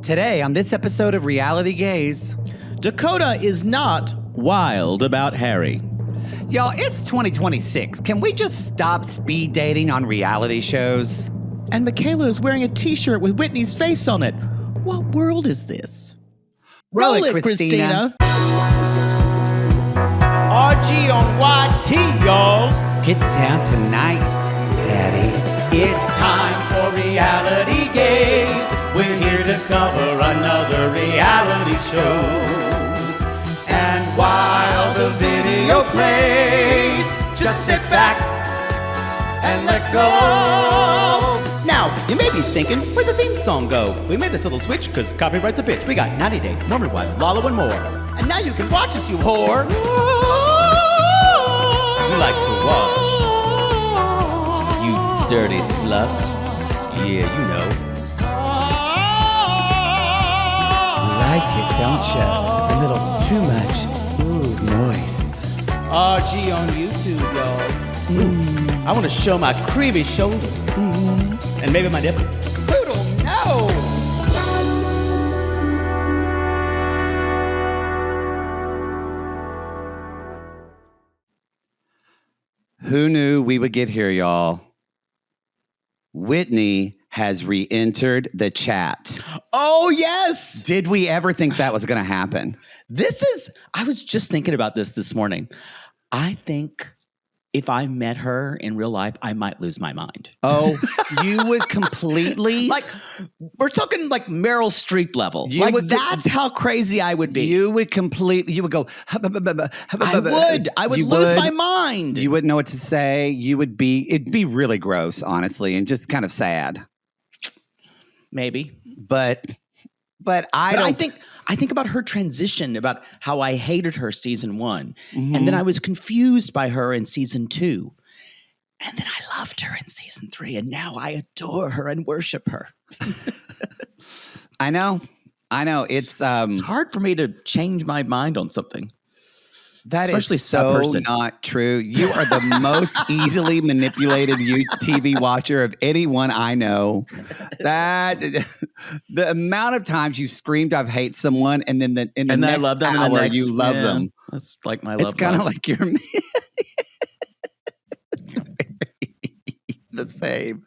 Today on this episode of Reality Gays, Dakota is not wild about Harry. Y'all, it's 2026. Can we just stop speed dating on reality shows? And Michaela is wearing a t-shirt with Whitney's face on it. What world is this? Roll it, Christina. RG on YT, y'all. Get down tonight, Daddy. It's time for Reality Gays. We're here to cover another reality show. And while the video plays, just sit back and let go. Now, you may be thinking, where'd the theme song go? We made this little switch because copyright's a bitch. We got 90 Day, Mormon Wives, Lala, and more. And now you can watch us, you whore. You like to watch. You dirty slut. Yeah, you know. Like it, don't ya? A little too much. Ooh, moist. RG on YouTube, y'all. I want to show my creamy shoulders. And maybe my nipple. Poodle, no! Who knew we would get here, y'all? Whitney has re-entered the chat. Oh, yes. Did we ever think that was going to happen? I was just thinking about this morning. I think if I met her in real life, I might lose my mind. Oh, you would completely... Like, we're talking like Meryl Streep level. That's how crazy I would be. You would go... I would lose my mind. You wouldn't know what to say. It'd be really gross, honestly, and just kind of sad. Maybe. But I think about her transition, about how I hated her season 1. And then I was confused by her in season 2. And then I loved her in season 3. And now I adore her and worship her. I know. It's hard for me to change my mind on something. That Especially is so person. not true. You are the most easily manipulated TV watcher of anyone I know. That the amount of times you screamed, "I've hate someone," and then I love them. Hour, and the next, you love them. That's like my love. It's kind of like you're the same.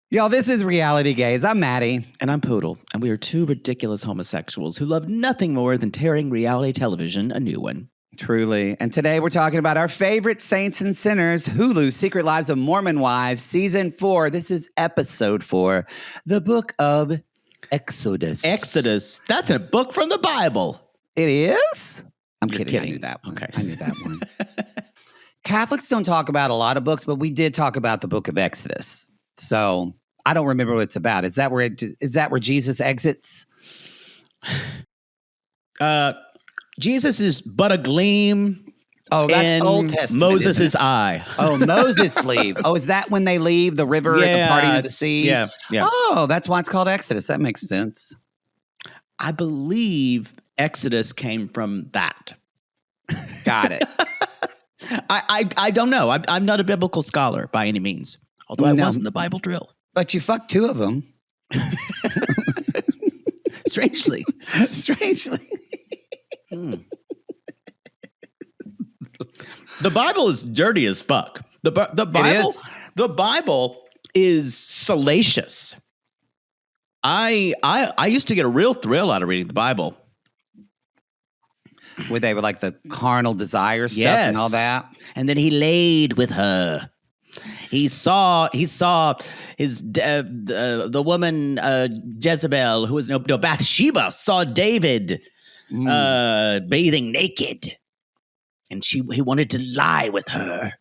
Y'all, this is Reality Gays. I'm Mattie. And I'm Poodle. And we are two ridiculous homosexuals who love nothing more than tearing reality television a new one. Truly. And today we're talking about our favorite saints and sinners, Hulu's Secret Lives of Mormon Wives, Season 4. This is Episode 4, the Book of Exodus. Exodus. That's a book from the Bible. It is? I'm You're kidding. I kidding. knew that one. Okay. I knew that one. Catholics don't talk about a lot of books, but we did talk about the Book of Exodus. So I don't remember what it's about. Is that where Jesus exits? Jesus is but a gleam. Oh, that's in Old Testament. Moses' eye. Oh, Moses leave. Oh, is that when they leave the river and the party to the sea? Yeah. Oh, that's why it's called Exodus. That makes sense. I believe Exodus came from that. Got it. I don't know. I'm not a biblical scholar by any means. Although I wasn't the Bible drill. But you fucked 2 of them. Strangely. The Bible is dirty as fuck. The Bible is salacious. I used to get a real thrill out of reading the Bible. Where they were like the carnal desire stuff and all that. And then he laid with her. He saw his the woman Jezebel, who was Bathsheba, saw David bathing naked, and he wanted to lie with her.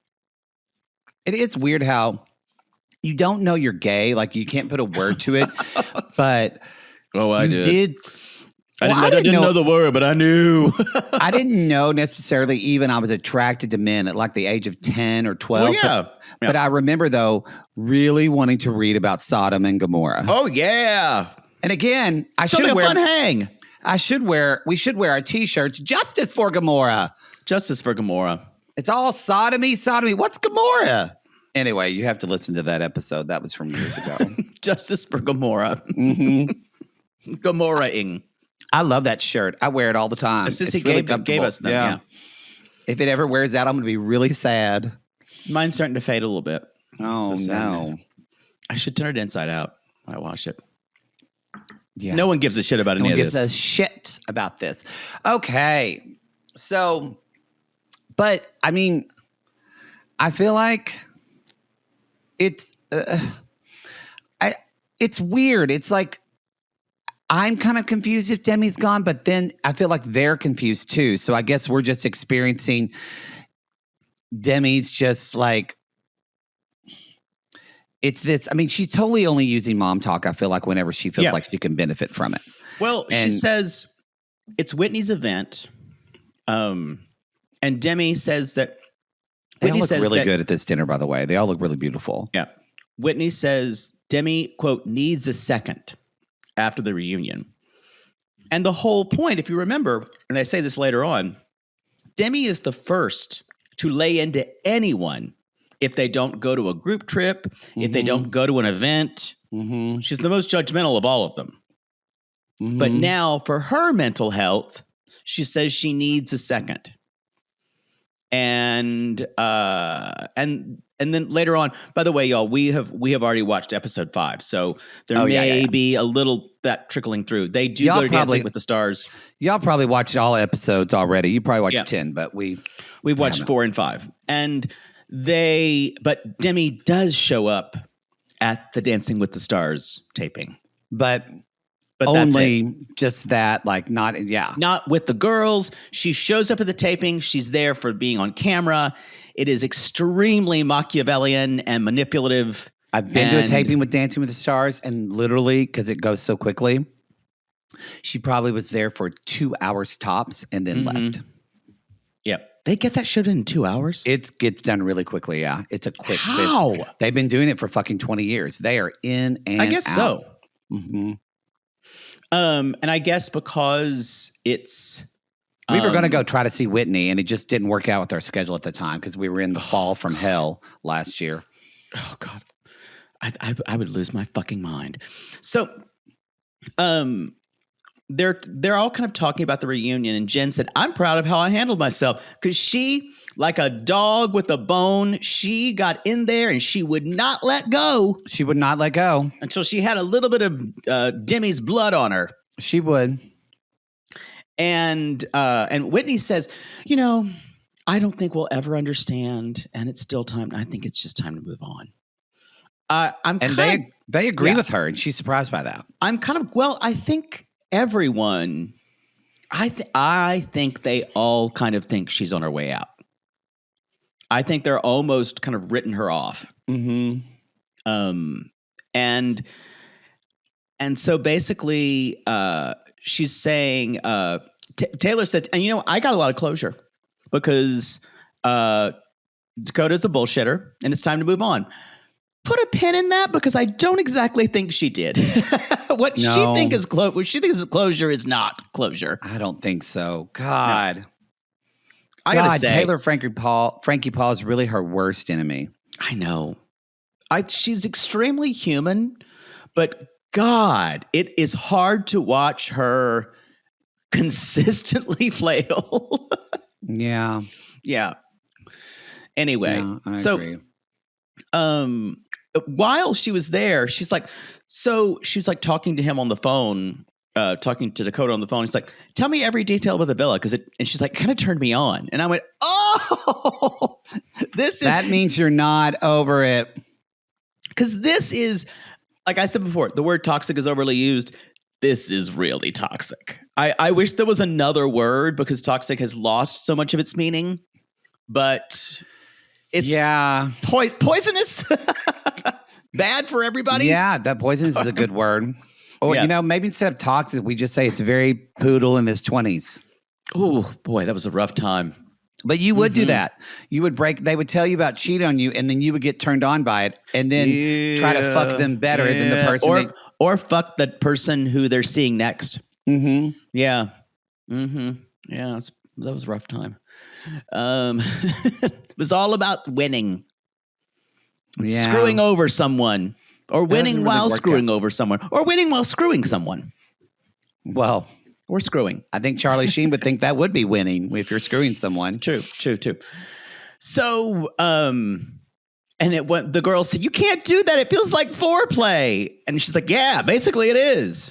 It's weird how you don't know you're gay, like you can't put a word to it, but I did. I didn't know the word, but I knew. I didn't know necessarily even I was attracted to men at like the age of 10 or 12. But I remember, though, really wanting to read about Sodom and Gomorrah. Oh, yeah. And again, we should wear our T-shirts, Justice for Gomorrah. Justice for Gomorrah. It's all sodomy. What's Gomorrah? Anyway, you have to listen to that episode. That was from years ago. Justice for Gomorrah. Mm-hmm. Gomorrah-ing. I love that shirt. I wear it all the time. Sissy It's really gave us them. Yeah. If it ever wears out, I'm going to be really sad. Mine's starting to fade a little bit. Oh, It's the sadness. no. I should turn it inside out when I wash it. Yeah. No one gives a shit about No any one of gives this. a shit about this. Okay. So, but I mean, I feel like it's weird. It's like I'm kind of confused if Demi's gone, but then I feel like they're confused too. So I guess we're just experiencing Demi's just like it's this. I mean, she's totally only using MomTok. I feel like whenever she feels like she can benefit from it. Well, she says it's Whitney's event, and Demi says that They Whitney all look says really that, good at this dinner, by the way. They all look really beautiful. Yeah, Whitney says Demi, quote, needs a second after the reunion, and the whole point, if you remember, and I say this later on, Demi is the first to lay into anyone if they don't go to a group trip, if they don't go to an event. She's the most judgmental of all of them. But now for her mental health, she says she needs a second. And then later on, by the way, y'all, we have already watched episode 5. So there may be a little that trickling through. They do go to Dancing with the Stars. Y'all probably watched all episodes already. You probably watched 10, but we've watched 4 and 5. And but Demi does show up at the Dancing with the Stars taping. But only that's just that, like not with the girls. She shows up at the taping. She's there for being on camera. It is extremely Machiavellian and manipulative. I've been to a taping with Dancing with the Stars, and literally, because it goes so quickly, she probably was there for 2 hours tops and then left. Yep. They get that shit in 2 hours? It gets done really quickly, yeah. It's a quick How? They've been doing it for fucking 20 years. They are in and I guess out. so. And I guess because it's... We were going to go try to see Whitney, and it just didn't work out with our schedule at the time because we were in the fall from hell last year. Oh, God. I would lose my fucking mind. So, they're all kind of talking about the reunion, and Jen said, I'm proud of how I handled myself, because she, like a dog with a bone, she got in there and she would not let go. She would not let go. Until she had a little bit of Demi's blood on her. She would. And Whitney says, I don't think we'll ever understand, and it's still time. I think it's just time to move on. They agree with her, and she's surprised by that. I'm kind of, I think everyone, I think they all kind of think she's on her way out. I think they're almost kind of written her off. And so basically, she's saying, Taylor said, and I got a lot of closure because Dakota's a bullshitter and it's time to move on. Put a pin in that, because I don't exactly think she did. What she thinks is closure is not closure. I don't think so. God. No. I gotta say, Taylor Frankie Paul is really her worst enemy. I know. She's extremely human, but God, it is hard to watch her consistently flail. Yeah. Yeah. Anyway, I agree. While she was there, she's like talking to him on the phone, talking to Dakota on the phone. He's like, tell me every detail about the villa. And she's like, kind of turned me on. And I went, oh, that means you're not over it. Because this is, like I said before, the word toxic is overly used. This is really toxic. I wish there was another word, because toxic has lost so much of its meaning, but it's poisonous. Bad for everybody. Yeah, that poisonous is a good word. Or, maybe instead of toxic, we just say it's very poodle in his 20s. Oh, boy, that was a rough time. But you would do that. You would they would tell you about cheating on you, and then you would get turned on by it, and then try to fuck them better than the person. Or fuck the person who they're seeing next. Yeah. Yeah, that was a rough time. It was all about winning. Screwing over someone. Or winning while screwing over someone. Or winning while screwing someone. Well, or screwing. I think Charlie Sheen would think that would be winning if you're screwing someone. True. So, and the girl said, "You can't do that. It feels like foreplay." And she's like, "Yeah, basically it is."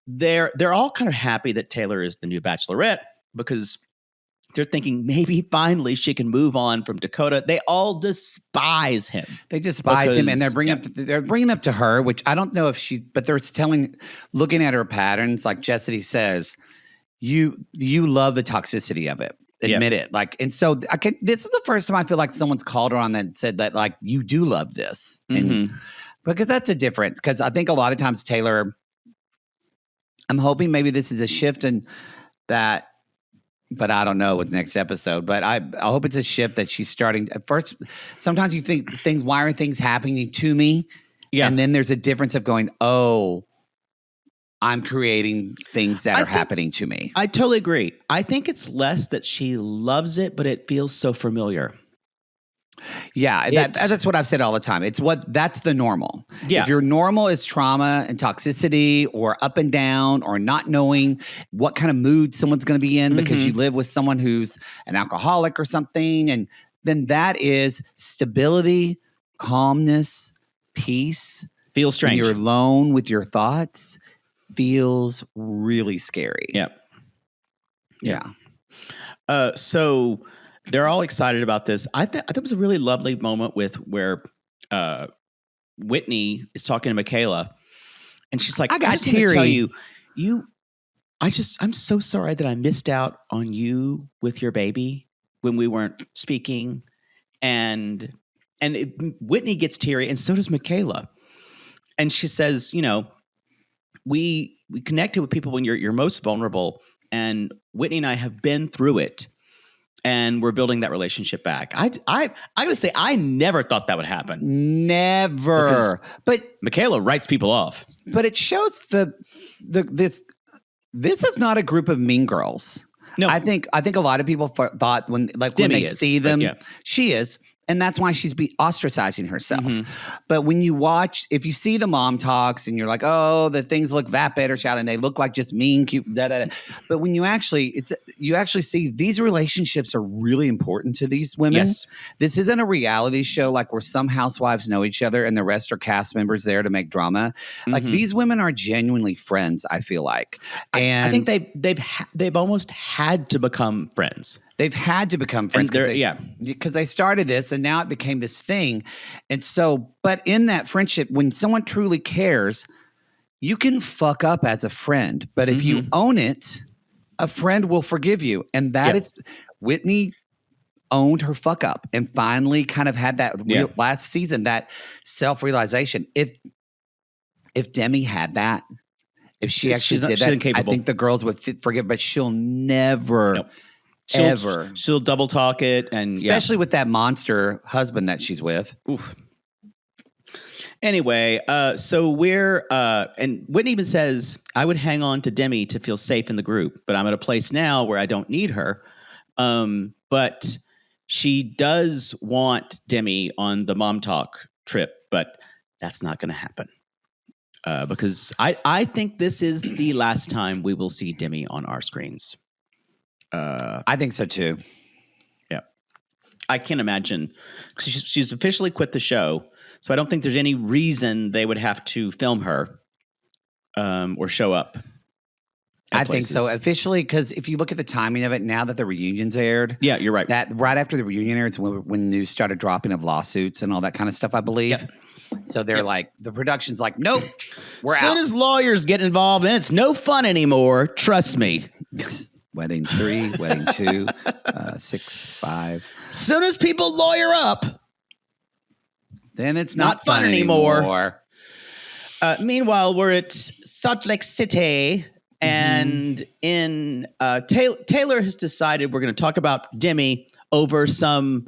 They're all kind of happy that Taylor is the new Bachelorette because they're thinking maybe finally she can move on from Dakota. They all despise him. They despise him, and they're bringing up to her, which I don't know if but they're looking at her patterns, like Jessity says, you love the toxicity of it. Admit it. Like, and so this is the first time I feel like someone's called her on that and said that, like, you do love this. And because that's a difference. Because I think a lot of times Taylor, I'm hoping maybe this is a shift in that, but I don't know with next episode. But I hope it's a shift that she's starting. At first, sometimes you think things, why are things happening to me? Yeah. And then there's a difference of going, oh, I'm creating things that are happening to me. I totally agree. I think it's less that she loves it, but it feels so familiar. Yeah, that's what I've said all the time. That's the normal. Yeah. If your normal is trauma and toxicity or up and down or not knowing what kind of mood someone's going to be in because you live with someone who's an alcoholic or something, and then that is stability, calmness, peace. Feels strange. When you're alone with your thoughts. Feels really scary. Yep. Yeah. So they're all excited about this. I thought it was a really lovely moment where Whitney is talking to Michaela, and she's like, I got just want to teary. Tell I'm so sorry that I missed out on you with your baby when we weren't speaking. And Whitney gets teary, and so does Michaela. And she says, we connected with people when you're most vulnerable, and Whitney and I have been through it, and we're building that relationship back. I gotta say, I never thought that would happen. Never. But Michaela writes people off. But it shows this is not a group of mean girls. No, I think a lot of people thought when they see them, she is. And that's why she's ostracizing herself. But when you watch, if you see the mom talks and you're like, oh, the things look vapid or shouting, they look like just mean, cute, da, da, da. But when you actually see these relationships are really important to these women. Yes. This isn't a reality show like where some housewives know each other and the rest are cast members there to make drama. Like these women are genuinely friends, I feel like. And I think they've almost had to become friends. They've had to become friends because they started this and now it became this thing. And so, but in that friendship, when someone truly cares, you can fuck up as a friend. But if you own it, a friend will forgive you. And that is, Whitney owned her fuck up and finally kind of had that last season, that self-realization. If Demi had that, if she actually did that, I think the girls would forgive, but she'll never... Nope. She'll double talk it, and especially with that monster husband that she's with. Oof. Anyway, so we're and Whitney even says, I would hang on to Demi to feel safe in the group, but I'm at a place now where I don't need her. But she does want Demi on the MomTok trip, but that's not going to happen. Because I think this is the last time we will see Demi on our screens. I think so too. Yeah, I can't imagine. She's officially quit the show, so I don't think there's any reason they would have to film her or show up. I think so officially, because if you look at the timing of it, now that the reunions aired, yeah, you're right. That right after the reunion aired, when news started dropping of lawsuits and all that kind of stuff, I believe. Yep. So they're like, the production's like, nope, we're out. As soon as lawyers get involved, and it's no fun anymore. Trust me. Wedding 3, wedding 2, 6, 5. Soon as people lawyer up, then it's not fun anymore. Meanwhile, we're at Salt Lake City, and in Taylor has decided we're going to talk about Demi over some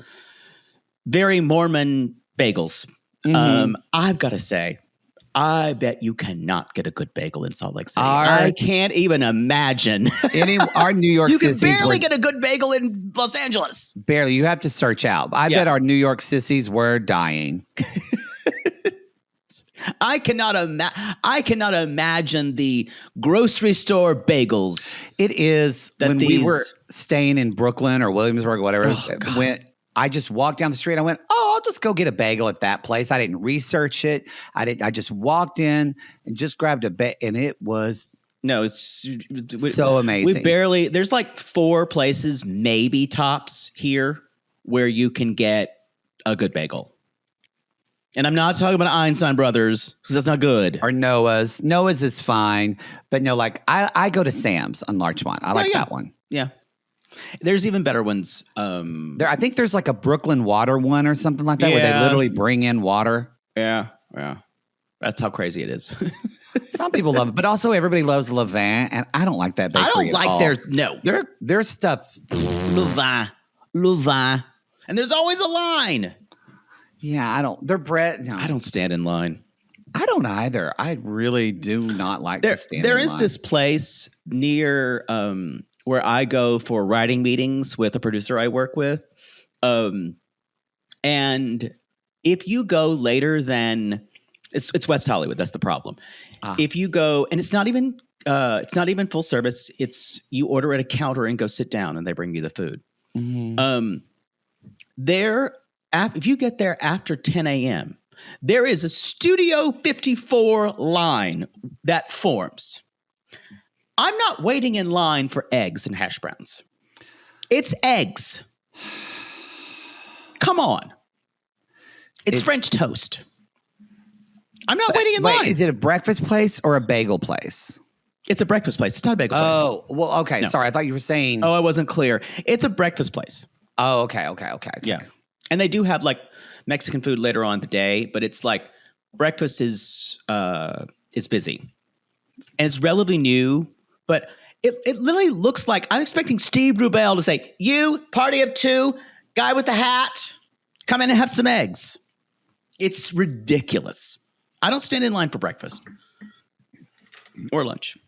very Mormon bagels. I've got to say, I bet you cannot get a good bagel in Salt Lake City. I can't even imagine. Our New York sissies. You can barely get a good bagel in Los Angeles. Barely. You have to search out. I bet our New York sissies were dying. I cannot imagine the grocery store bagels. It is That when we these- were staying in Brooklyn or Williamsburg or whatever. When I just walked down the street, I went, "Oh, I'll just go get a bagel at that place." I didn't research it. I just walked in and just grabbed a bagel, and it was No, it's so amazing. There's like 4 places, maybe tops here, where you can get a good bagel. And I'm not talking about Einstein Brothers, because that's not good. Or Noah's. Noah's is fine, but no, like I go to Sam's on Larchmont. I like that one. Yeah. There's even better ones. I think there's like a Brooklyn water one or something like that, where they literally bring in water. Yeah. That's how crazy it is. Some people love it, but also everybody loves Levain, and I don't like that bakery. I don't like all. their stuff. Levain. And there's always a line. Yeah, I don't. Their bread. No. I don't stand in line. I don't either. I really do not like to stand in line. There is this place near where I go for writing meetings with a producer I work with. And if you go later than it's West Hollywood, that's the problem. If you go, and it's not even full service. It's you order at a counter and go sit down, and they bring you the food. Mm-hmm. If you get there after 10 a.m., there is a Studio 54 line that forms. I'm not waiting in line for eggs and hash browns. It's eggs. Come on. It's French toast. I'm not waiting in line. Is it a breakfast place or a bagel place? It's a breakfast place. It's not a bagel place. Oh, well, okay. No. Sorry. I thought you were saying. Oh, I wasn't clear. It's a breakfast place. Oh, okay. Yeah. And they do have like Mexican food later on in the day, but it's like breakfast is busy. And it's relatively new, but it literally looks like I'm expecting Steve Rubell to say, "You, party of 2, guy with the hat, come in and have some eggs." It's ridiculous. I don't stand in line for breakfast or lunch.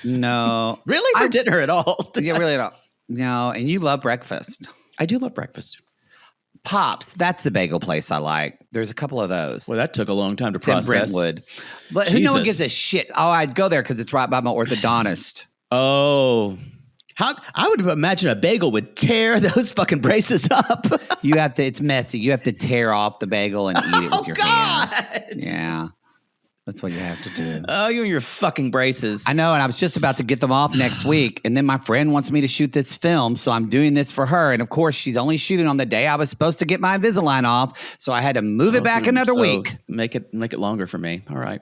No. Really? For dinner at all? Yeah, really at all. No, and you love breakfast. I do love breakfast. Pops, that's the bagel place I like. There's a couple of those. Well, that took a long time to it's in process. Brentwood. But no one gives a shit. Oh, I'd go there because it's right by my orthodontist. Oh. I would imagine a bagel would tear those fucking braces up. It's messy. You have to tear off the bagel and eat it with your hand. Yeah. That's what you have to do. Oh, you and your fucking braces. I know, and I was just about to get them off next week, and then my friend wants me to shoot this film, so I'm doing this for her. And of course, she's only shooting on the day I was supposed to get my Invisalign off, so I had to move it back another week. Make it longer for me. All right.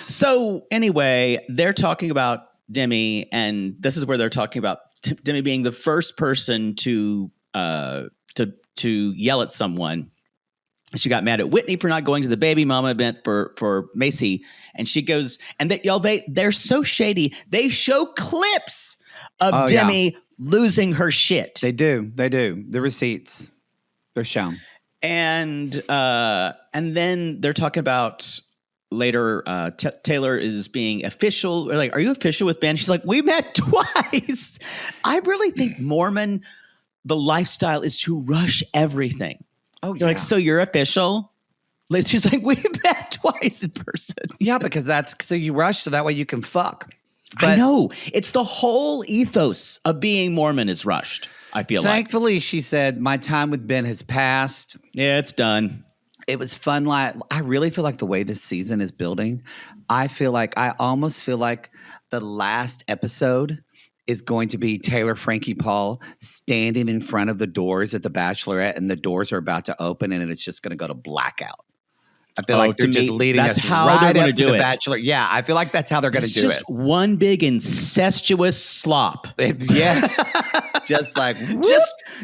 So anyway, they're talking about Demi, and this is where they're talking about Demi being the first person to yell at someone. She got mad at Whitney for not going to the baby mama event for Macy. And she goes, and they're so shady. They show clips of Demi losing her shit. They do. The receipts. They're shown. And then they're talking about later, Taylor is being official. They're like, "Are you official with Ben?" She's like, "We met twice." I really think Mormon, the lifestyle is to rush everything. Oh, you're like, "So you're official?" She's like, "We met twice in person." Yeah, because so you rush so that way you can fuck. But I know. It's the whole ethos of being Mormon is rushed, I feel Thankfully, she said, "My time with Ben has passed." Yeah, it's done. It was fun. I really feel like the way this season is building, I almost feel like the last episode is going to be Taylor Frankie Paul standing in front of the doors at the Bachelorette, and the doors are about to open, and it's just going to go to blackout. I feel like they're just leading us right up to the Bachelor. Yeah, I feel like that's how they're going to do it. It's just one big incestuous slop. Yes. Just like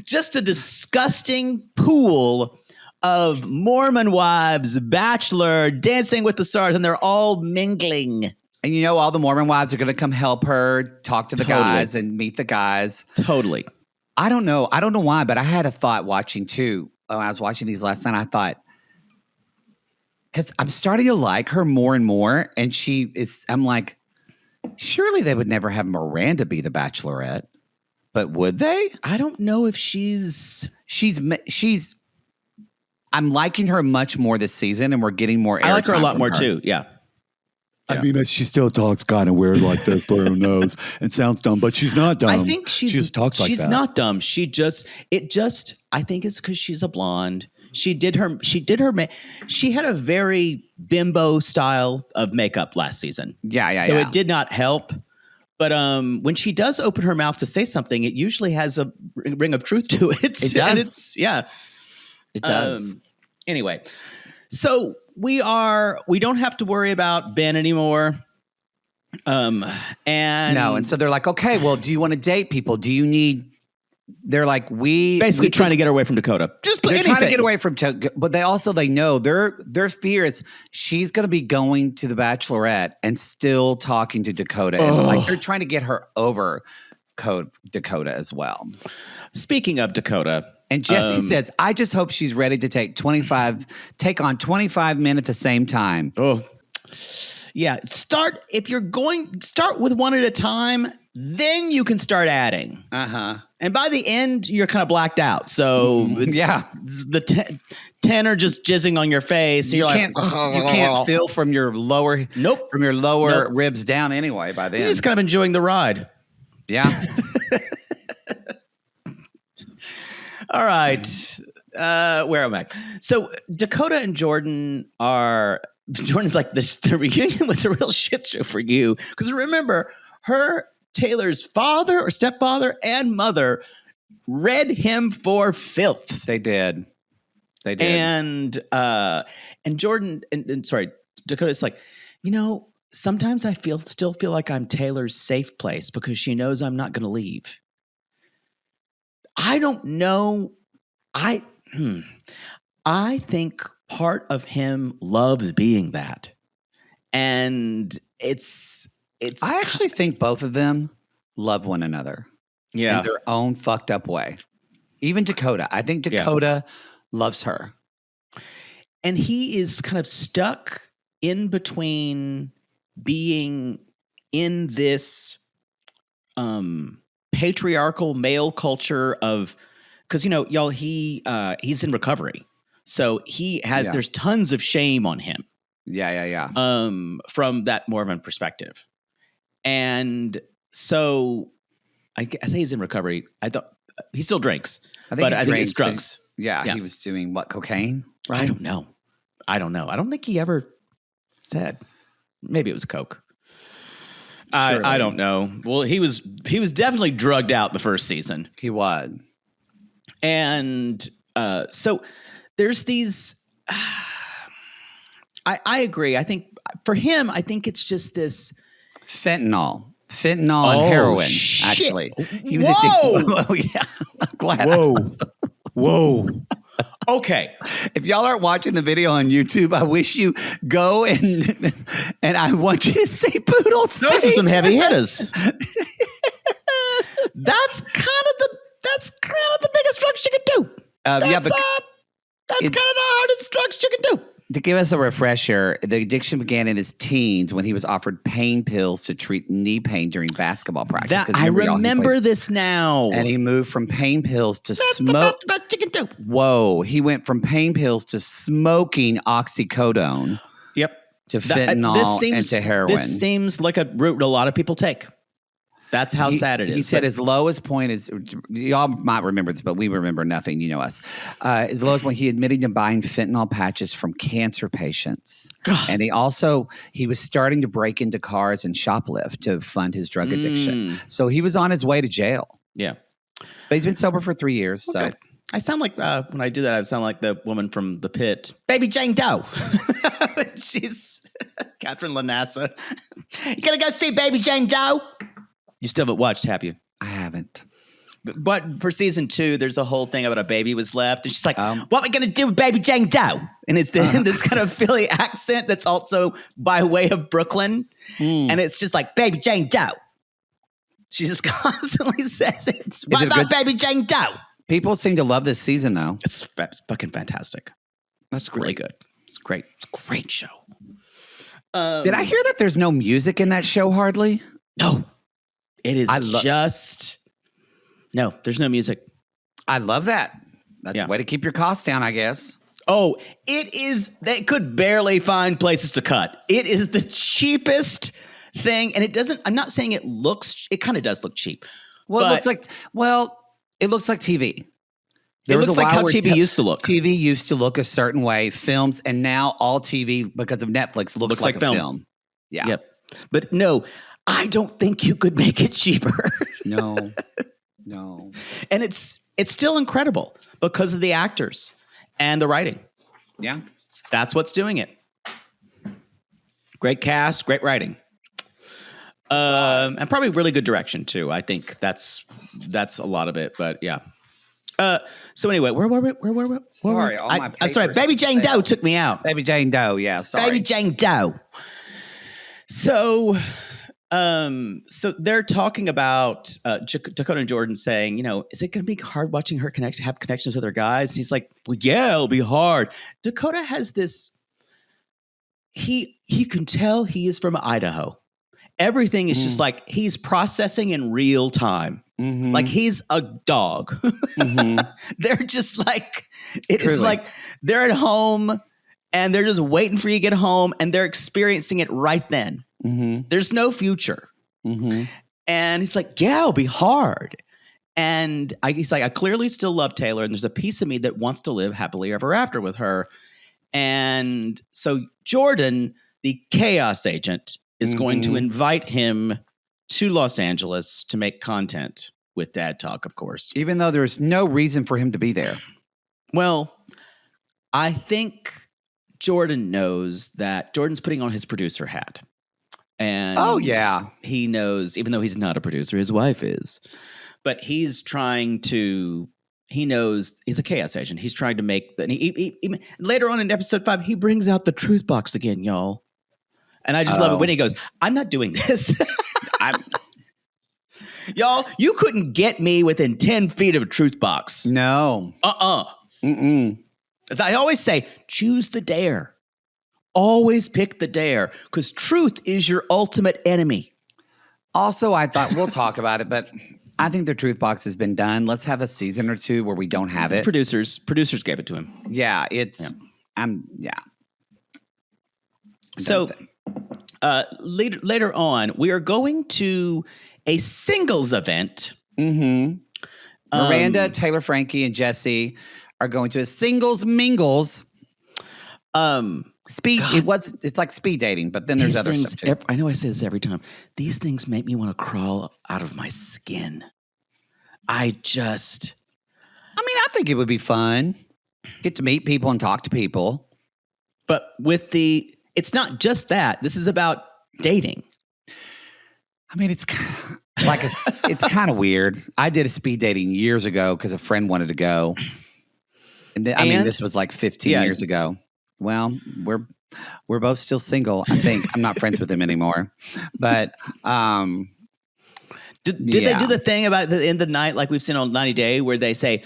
just a disgusting pool of Mormon wives, Bachelor, Dancing with the Stars, and they're all mingling. And all the Mormon wives are going to come help her talk to the guys and meet the guys. Totally. I don't know why, but I had a thought watching too. When I was watching these last night, I thought, because I'm starting to like her more and more. And I'm like, surely they would never have Miranda be the Bachelorette. But would they? I don't know if she's I'm liking her much more this season, and we're getting more. I like her a airtime lot from more her. too. Yeah. I mean, she still talks kind of weird like this through her nose and sounds dumb, but she's not dumb. I think she just talks like that. She's not dumb. I think it's because she's a blonde. She had a very bimbo style of makeup last season. Yeah. So it did not help. But when she does open her mouth to say something, it usually has a ring of truth to it. It does. It does. Anyway, so we don't have to worry about Ben anymore. And so they're like, okay, well, do you want to date people? Do you need? They're like, basically trying to get away from Dakota. They're trying to get away from, but they know their fear is she's going to be going to the Bachelorette and still talking to Dakota, and like they're trying to get her over Dakota as well. Speaking of Dakota. And Jesse says, I just hope she's ready to take on 25 men at the same time. Oh, yeah. Start with one at a time, then you can start adding. And by the end, you're kind of blacked out. So the 10 are just jizzing on your face. You can't feel from your lower ribs down anyway by then. You're just kind of enjoying the ride. Yeah. All right. Where am I? So Dakota and Jordan's like, the reunion was a real shit show for you. Because remember, Taylor's father or stepfather and mother read him for filth. They did. And Jordan and Dakota's like, sometimes I still feel like I'm Taylor's safe place because she knows I'm not going to leave. I don't know. I think part of him loves being that. And it's I actually think both of them love one another. Yeah. In their own fucked up way. Even Dakota. I think Dakota loves her. And he is kind of stuck in between being in this patriarchal male culture of, because y'all, he's in recovery, so there's tons of shame on him. From that Mormon perspective, and so I say he's in recovery. He still drinks, I think it's drugs. He was doing what, cocaine? Right? I don't know. I don't think he ever said. Maybe it was coke. I don't know. Well, he was definitely drugged out the first season. He was. And so there's these I agree. I think for him, I think it's just this fentanyl and heroin. Shit. Actually, he was addicted. Oh yeah, I'm glad. Whoa. Okay. If y'all aren't watching the video on YouTube, I wish you go and I want you to see Poodle's Those face. are some heavy hitters. That's kind of the biggest drugs you can do. That's kind of the hardest drugs you can do. To give us a refresher, the addiction began in his teens when he was offered pain pills to treat knee pain during basketball practice. I remember this now. And he moved from pain pills to smoke. That's the best you can do. Whoa. He went from pain pills to smoking oxycodone. Yep. To fentanyl and to heroin. This seems like a route a lot of people take. That's how sad it is. He said his lowest point is, y'all might remember this, but we remember nothing. You know us. His lowest point, he admitted to buying fentanyl patches from cancer patients. God. And he was starting to break into cars and shoplift to fund his drug addiction. So he was on his way to jail. Yeah. But he's been sober for 3 years. Okay. So I sound like, when I do that, I sound like the woman from The Pit. Baby Jane Doe. She's Catherine Lanassa. You gonna go see Baby Jane Doe? You still haven't watched, have you? I haven't. But for season 2, there's a whole thing about a baby was left. And she's like, what are we going to do with Baby Jane Doe? And it's this kind of Philly accent that's also by way of Brooklyn. And it's just like, Baby Jane Doe. She just constantly says it. What about Baby Jane Doe? People seem to love this season, though. It's fucking fantastic. That's really good. It's great. It's a great show. Did I hear that there's no music in that show hardly? No. It is no, there's no music. I love that. That's a way to keep your costs down, I guess. Oh, it is. They could barely find places to cut. It is the cheapest thing, and it doesn't. I'm not saying it looks. It kind of does look cheap. Well, it looks like TV. It looks like how TV used to look. TV used to look a certain way, films, and now all TV, because of Netflix, looks like a film. Yeah. Yep. But no, I don't think you could make it cheaper. No. And it's still incredible because of the actors and the writing. Yeah. That's what's doing it. Great cast, great writing. And probably really good direction too. I think that's a lot of it, but yeah. So anyway, where were we? Sorry, all my I'm sorry. Baby Jane Doe took me out. Baby Jane Doe, yeah, sorry. Baby Jane Doe. So they're talking about Dakota and Jordan saying, is it going to be hard watching her have connections with her guys? And he's like, well, yeah, it'll be hard. Dakota has this. He can tell he is from Idaho. Everything is just like he's processing in real time. Mm-hmm. Like he's a dog. Mm-hmm. They're just like, it's like they're at home and they're just waiting for you to get home and they're experiencing it right then. Mm-hmm. There's no future. Mm-hmm. And he's like, yeah, it'll be hard. And he's like, I clearly still love Taylor. And there's a piece of me that wants to live happily ever after with her. And so Jordan, the chaos agent, is going to invite him to Los Angeles to make content with Dad Talk, of course. Even though there's no reason for him to be there. Well, I think Jordan knows that Jordan's putting on his producer hat. And he knows, even though he's not a producer, his wife is. But he's trying to, he knows he's a chaos agent. He's trying to make, later on in episode 5, he brings out the truth box again, y'all. And I just love it when he goes, I'm not doing this. Y'all, you couldn't get me within 10 feet of a truth box. No. As I always say, choose the dare. Always pick the dare because truth is your ultimate enemy. Also, I thought we'll talk about it, but I think the truth box has been done. Let's have a season or two where we don't have it. Producers gave it to him. Yeah, So later on, we are going to a singles event. Mm-hmm. Miranda, Taylor, Frankie, and Jesse are going to a singles mingles. It's like speed dating, but then there's other stuff too. I know I say this every time. These things make me want to crawl out of my skin. I think it would be fun. Get to meet people and talk to people. But it's not just that. This is about dating. I mean, it's like it's kind of weird. I did a speed dating years ago because a friend wanted to go. And this was like 15 years ago. Well, we're both still single. I think I'm not friends with him anymore. But did they do the thing about the end of the night like we've seen on 90 Day where they say,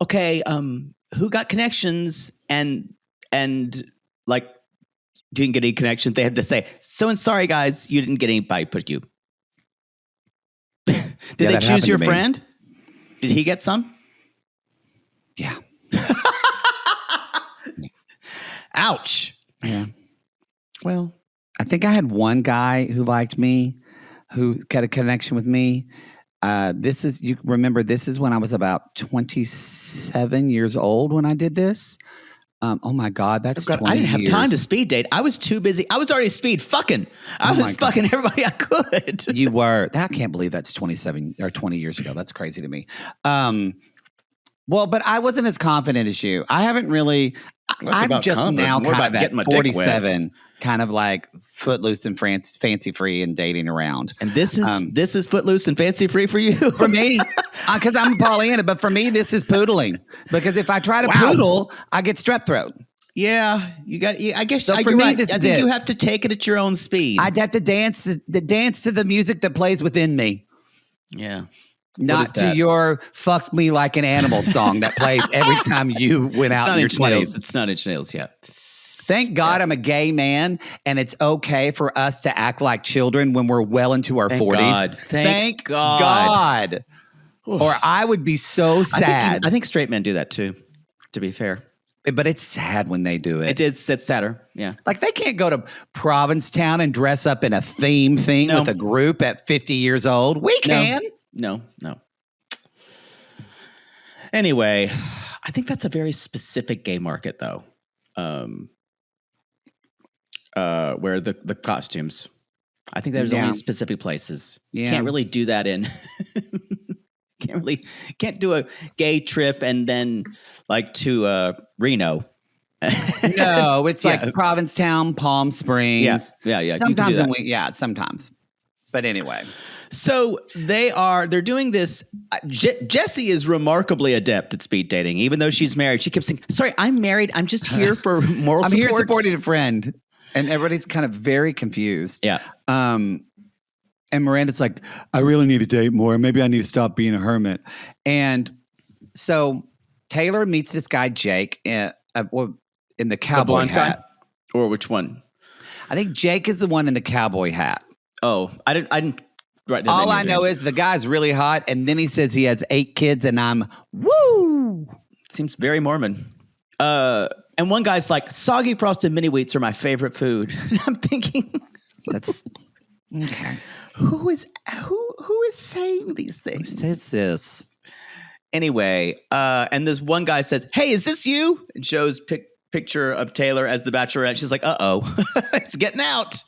okay, who got connections and like didn't get any connections? They had to say, sorry guys, you didn't get anybody put you. Did they choose your friend? Did he get some? Yeah. Ouch. Yeah. Well, I think I had one guy who liked me, who got a connection with me. This is when I was about 27 years old when I did this. Oh my God, that's 20 I didn't have years. time to speed date. I was too busy. I was already speed fucking. I was fucking everybody I could. You were. I can't believe that's 27 or 20 years ago. That's crazy to me. Well, but I wasn't as confident as you. I haven't really. I'm just now kind of at 47, kind of like footloose and fancy free and dating around. And this is footloose and fancy free for you? For me, because I'm Pollyanna, but for me, this is poodling. Because if I try to poodle, I get strep throat. Yeah, you got. I guess so for you're me, right. I think you have to take it at your own speed. I'd have to dance to the music that plays within me. Yeah. Not to your "fuck me like an animal" song that plays every time you went out in your 20s. It's not Inch Nails yet. Thank God I'm a gay man, and it's okay for us to act like children when we're well into our 40s. Thank God. Or I would be so sad. I think straight men do that too, to be fair. But it's sad when they do it. It's sadder. Yeah. Like they can't go to Provincetown and dress up in a theme thing with a group at 50 years old. We can. No. Anyway, I think that's a very specific gay market, though, where the costumes. I think there's only specific places. Yeah. Can't really do that in. Can't do a gay trip and then like to Reno. No, it's like Provincetown, Palm Springs. Yeah. Sometimes sometimes. But anyway. So they're doing this. Jessie is remarkably adept at speed dating, even though she's married. She keeps saying, "Sorry, I'm married. I'm just here for moral support. I'm here supporting a friend." And everybody's kind of very confused. Yeah. And Miranda's like, I really need to date more. Maybe I need to stop being a hermit. And so Taylor meets this guy, Jake, in the cowboy hat. Guy? Or which one? I think Jake is the one in the cowboy hat. Oh, I didn't write down. All I know is the guy's really hot. And then he says he has 8 kids and I'm woo. Seems very Mormon. And one guy's like, soggy frosted mini wheats are my favorite food. And I'm thinking, that's okay. Who is saying these things? Who says this? Anyway, and this one guy says, "Hey, is this you?" And shows picture of Taylor as the Bachelorette. She's like, "Uh-oh, it's getting out."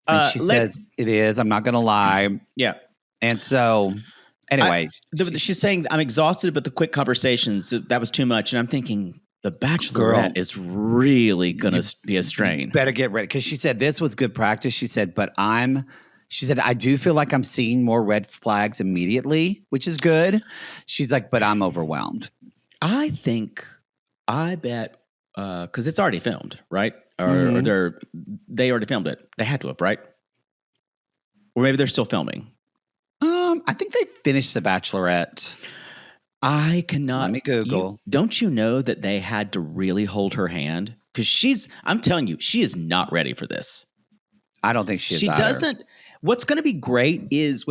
And she says, "It is. I'm not going to lie." Yeah. And so, anyway, she's saying, "I'm exhausted, but the quick conversations that was too much." And I'm thinking, the Bachelorette is really going to be a strain. Better get ready. Because she said this was good practice. She said, I do feel like I'm seeing more red flags immediately, which is good. She's like, but I'm overwhelmed. I bet, because it's already filmed, right? Or they already filmed it. They had to have, right? Or maybe they're still filming. I think they finished The Bachelorette. I cannot. Let me Google. Don't you know that they had to really hold her hand? Because I'm telling you, she is not ready for this. I don't think she is. She doesn't. What's going to be great is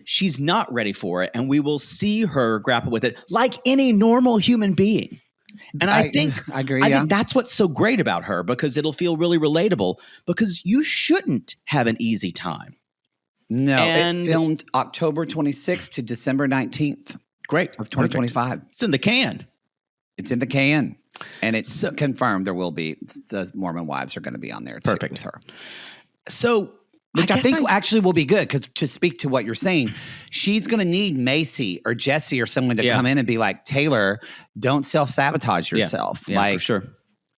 she's not ready for it, and we will see her grapple with it like any normal human being. And I think I agree. I think that's what's so great about her, because it'll feel really relatable. Because you shouldn't have an easy time. No, it filmed October 26th to December 19th. Great. Of 2025. It's in the can. It's in the can. And it's confirmed there will be, the Mormon wives are going to be on there too with her. So, which I think actually will be good, because to speak to what you're saying, she's going to need Macy or Jesse or someone to come in and be like, Taylor, don't self-sabotage yourself. Yeah, for sure.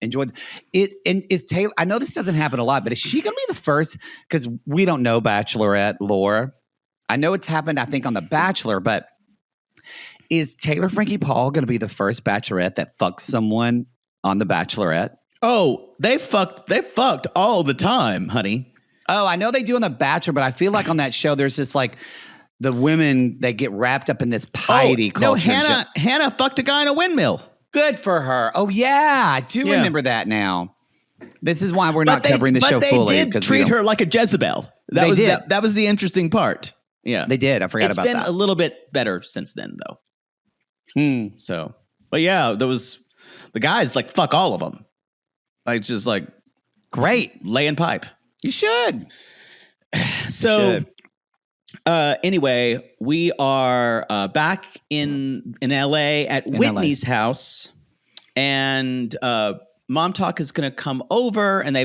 Enjoy it. And is Taylor, I know this doesn't happen a lot, but is she going to be the first? Because we don't know Bachelorette lore. I know it's happened, I think, on The Bachelor, but is Taylor Frankie Paul going to be the first Bachelorette that fucks someone on The Bachelorette? Oh, they fucked all the time, honey. Oh, I know they do on The Bachelor, but I feel like on that show, there's this like the women, they get wrapped up in this piety culture. No, Hannah fucked a guy in a windmill. Good for her. Oh, yeah. I do remember that now. This is why we're not covering the show fully. They did treat her like a Jezebel. That was the interesting part. Yeah. They did. I forgot about that. It's been a little bit better since then, though. So, but yeah, there was the guys like fuck all of them. Like just like great laying pipe. You should. So, anyway, we are back in LA at Whitney's house, and MomTok is going to come over, and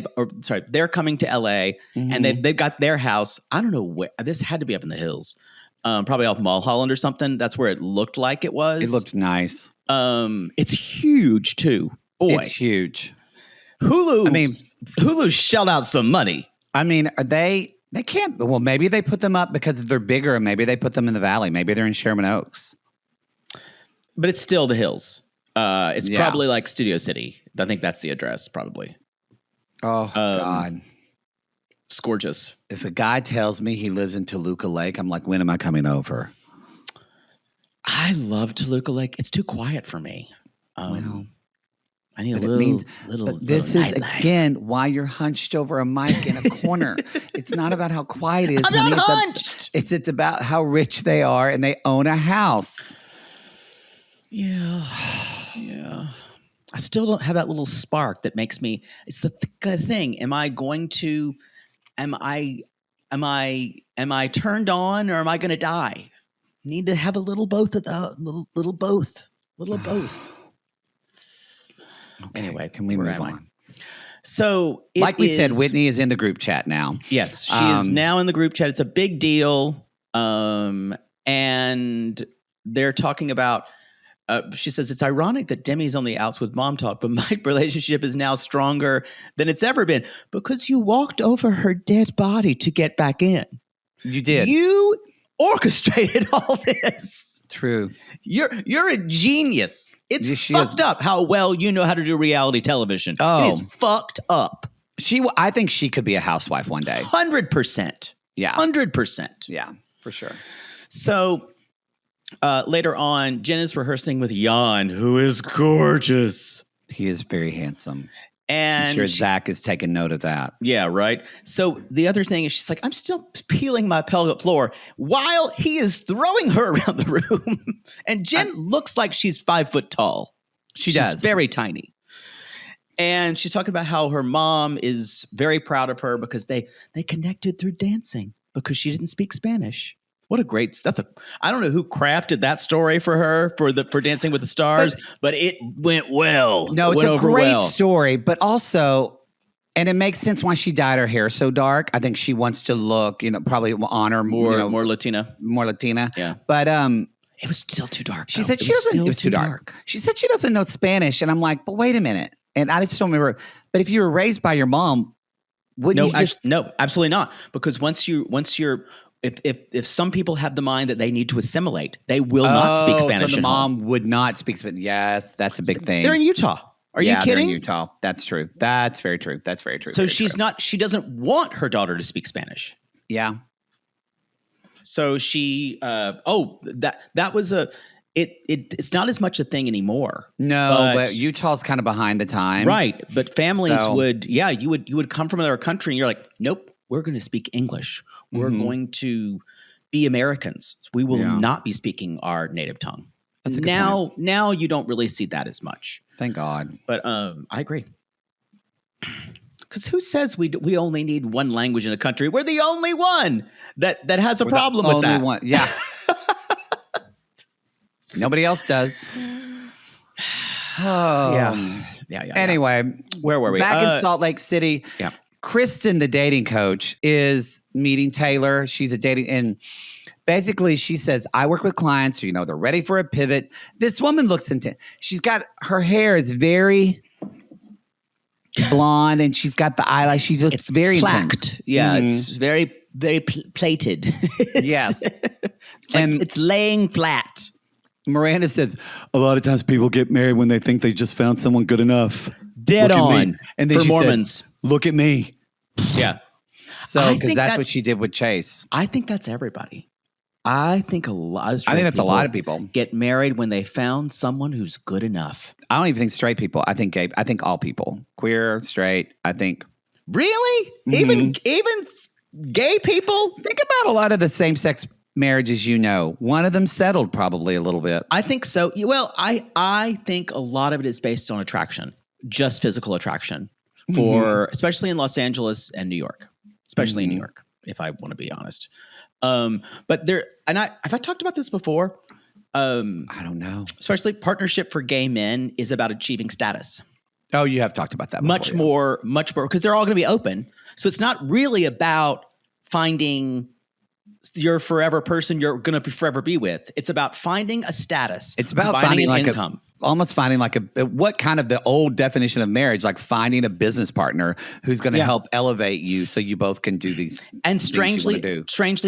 they're coming to LA, and they've got their house. I don't know where this had to be up in the hills. Probably off Mulholland or something. That's where it looked like it was. It looked nice. It's huge too. Boy, it's huge. Hulu shelled out some money. I mean, they can't. Well, maybe they put them up because they're bigger, and maybe they put them in the valley. Maybe they're in Sherman Oaks. But it's still the hills. It's probably like Studio City. I think that's the address, probably. Oh God. It's gorgeous. If a guy tells me he lives in Toluca Lake, I'm like, when am I coming over? I love Toluca Lake. It's too quiet for me. I need a little. This is again why you're hunched over a mic in a corner. It's not about how quiet it is. I'm not hunched. It's about how rich they are and they own a house. Yeah. I still don't have that little spark that makes me. It's the kind of thing. Am I turned on, or am I going to die? Need to have a little both of the little both. Okay, Anyway, can we move on? So, like we said, Whitney is in the group chat now. Yes, she is now in the group chat. It's a big deal. And they're talking about, she says, it's ironic that Demi's on the outs with MomTok, but my relationship is now stronger than it's ever been because you walked over her dead body to get back in. You did. You orchestrated all this. True. You're a genius. It's fucked up how well you know how to do reality television. Oh. It is fucked up. I think she could be a housewife one day. 100%. Yeah. 100%. Yeah, for sure. So later on, Jen is rehearsing with Jan, who is gorgeous. He is very handsome. And I'm sure Zach is taking note of that. Yeah, right. So the other thing is she's like, I'm still peeling my pelvic floor while he is throwing her around the room. And Jen looks like she's 5 foot tall. She's very tiny. And she's talking about how her mom is very proud of her because they connected through dancing because she didn't speak Spanish. What a great, I don't know who crafted that story for her for Dancing with the Stars, but it went well. No, it's a great story, but also, and it makes sense why she dyed her hair so dark. I think she wants to look, probably honor more Latina. More Latina. Yeah. It was still too dark. She said it was too dark. She said she doesn't know Spanish. And I'm like, but wait a minute. And I just don't remember. But if you were raised by your mom, wouldn't you just? No, absolutely not. Because once you're, if some people have the mind that they need to assimilate, they will not speak Spanish. So the mom would not speak Spanish. Yes, that's a big thing. They're in Utah. Are you kidding? They're in Utah. That's true. That's very true. That's very true. So she doesn't want her daughter to speak Spanish. Yeah. So she, that was it's not as much a thing anymore. No, but Utah's kind of behind the times. Right. But families you would come from another country and you're like, nope, we're going to speak English. We're going to be Americans. We will not be speaking our native tongue. That's a good point. Now you don't really see that as much. Thank God. But I agree. Because who says we only need one language in a country? We're the only one that has a problem with that. One. Yeah. Nobody else does. Oh. Yeah. Anyway, where were we? Back in Salt Lake City. Yeah. Kristen, the dating coach, is meeting Taylor. She's a dating, and basically she says, I work with clients who, they're ready for a pivot. This woman looks intense. She's got, her hair is very blonde and she's got the eyelash. She looks very placked. Yeah, it's very, very plated. Yes. It's laying flat. Miranda says, a lot of times people get married when they think they just found someone good enough. Dead on. And then for Mormons. Said, look at me. Yeah. So, because that's what she did with Chase. I think that's everybody. I think a lot of I think that's a lot of people get married when they found someone who's good enough. I don't even think straight people. I think gay. I think all people, queer, straight. I think. Really? Even gay people? Think about a lot of the same-sex marriages. One of them settled probably a little bit. I think so. Well, I think a lot of it is based on attraction, just physical attraction, especially in Los Angeles and New York, especially in New York, if I want to be honest. But have I talked about this before? I don't know. Especially partnership for gay men is about achieving status. Oh, you have talked about that before. Much more, because they're all going to be open. So it's not really about finding your forever person you're going to forever be with. It's about finding a status. It's about finding an income. Almost finding what kind of the old definition of marriage, like finding a business partner who's going to help elevate you so you both can do these. And strangely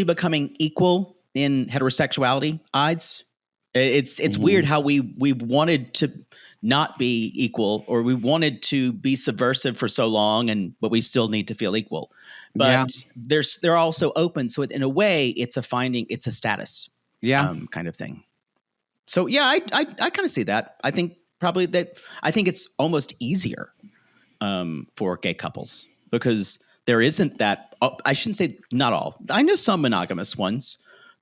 becoming equal in heterosexuality odds. It's weird how we wanted to not be equal, or we wanted to be subversive for so long, but we still need to feel equal. But they're also open. So in a way, it's a status kind of thing. So I kind of see that. I think it's almost easier for gay couples because there isn't that. I shouldn't say not all. I know some monogamous ones,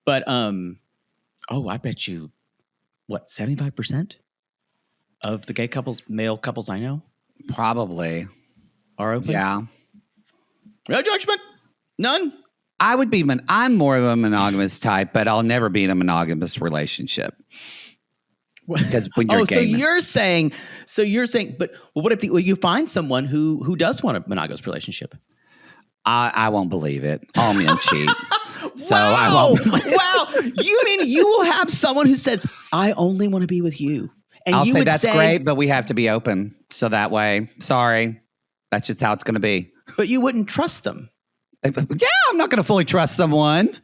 but I bet you 75% of the gay couples, male couples I know, Probably. are open. Yeah. No judgment. None. I would be, I'm more of a monogamous type, but I'll never be in a monogamous relationship. Because when you're so you're saying, but what if you find someone who does want a monogamous relationship? I won't believe it. All men cheat. So wow. I won't. Wow. You mean you will have someone who says, I only want to be with you. And I'll you say would that's great, but we have to be open. So that way, sorry, that's just how it's going to be. But you wouldn't trust them. Yeah, I'm not going to fully trust someone.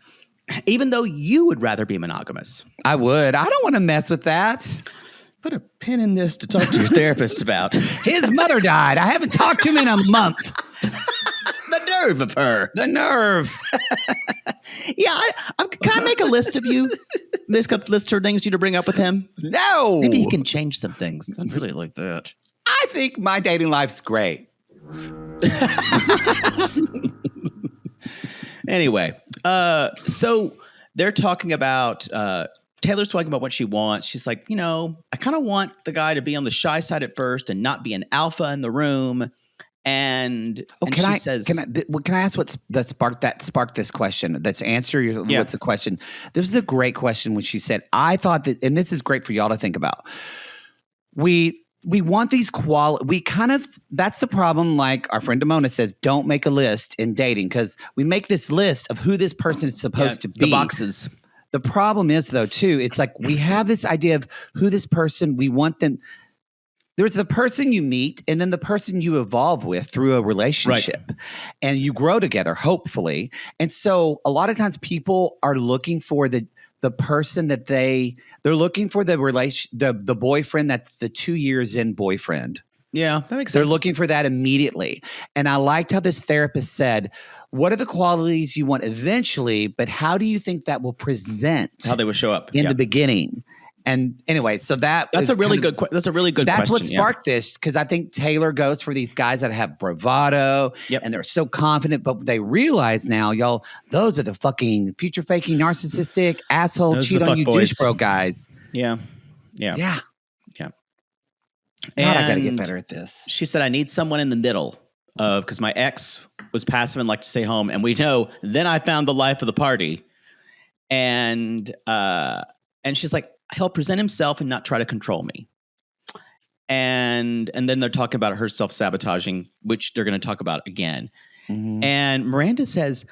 Even though you would rather be monogamous. I would. I don't want to mess with that. Put a pin in this to talk to your therapist about. His mother died. I haven't talked to him in a month. The nerve of her. The nerve. Yeah, can I make a list of you? Make a list of things you to bring up with him? No. Maybe he can change some things. I'd really like that. I think my dating life's great. Anyway, so they're talking about, Taylor's talking about what she wants. She's like, I kind of want the guy to be on the shy side at first and not be an alpha in the room. And Can I ask what's that sparked this question? What's the question? This is a great question when she said, I thought that, and this is great for y'all to think about. We want these that's the problem. Like our friend Damona says, don't make a list in dating because we make this list of who this person is supposed to be. The boxes. The problem is though, too, it's like we have this idea of who this person, we want them. There's the person you meet and then the person you evolve with through a relationship. Right. And you grow together, hopefully. And so a lot of times people are looking for the person that they're looking for the boyfriend that's the 2 years in boyfriend. Yeah, that makes sense. They're looking for that immediately. And I liked how this therapist said, what are the qualities you want eventually, but how do you think that will present? How they will show up in the beginning. And anyway, so that's a really good question. That's what sparked this, because I think Taylor goes for these guys that have bravado and they're so confident, but they realize now, y'all, those are the fucking future faking, narcissistic, asshole, those cheat on you, douche bro guys. Yeah. God, And I got to get better at this. She said, I need someone in the middle of, because my ex was passive and liked to stay home. And we know, then I found the life of the party. And she's like, he'll present himself and not try to control me. And then they're talking about her self-sabotaging, which they're going to talk about again. Mm-hmm. And Miranda says,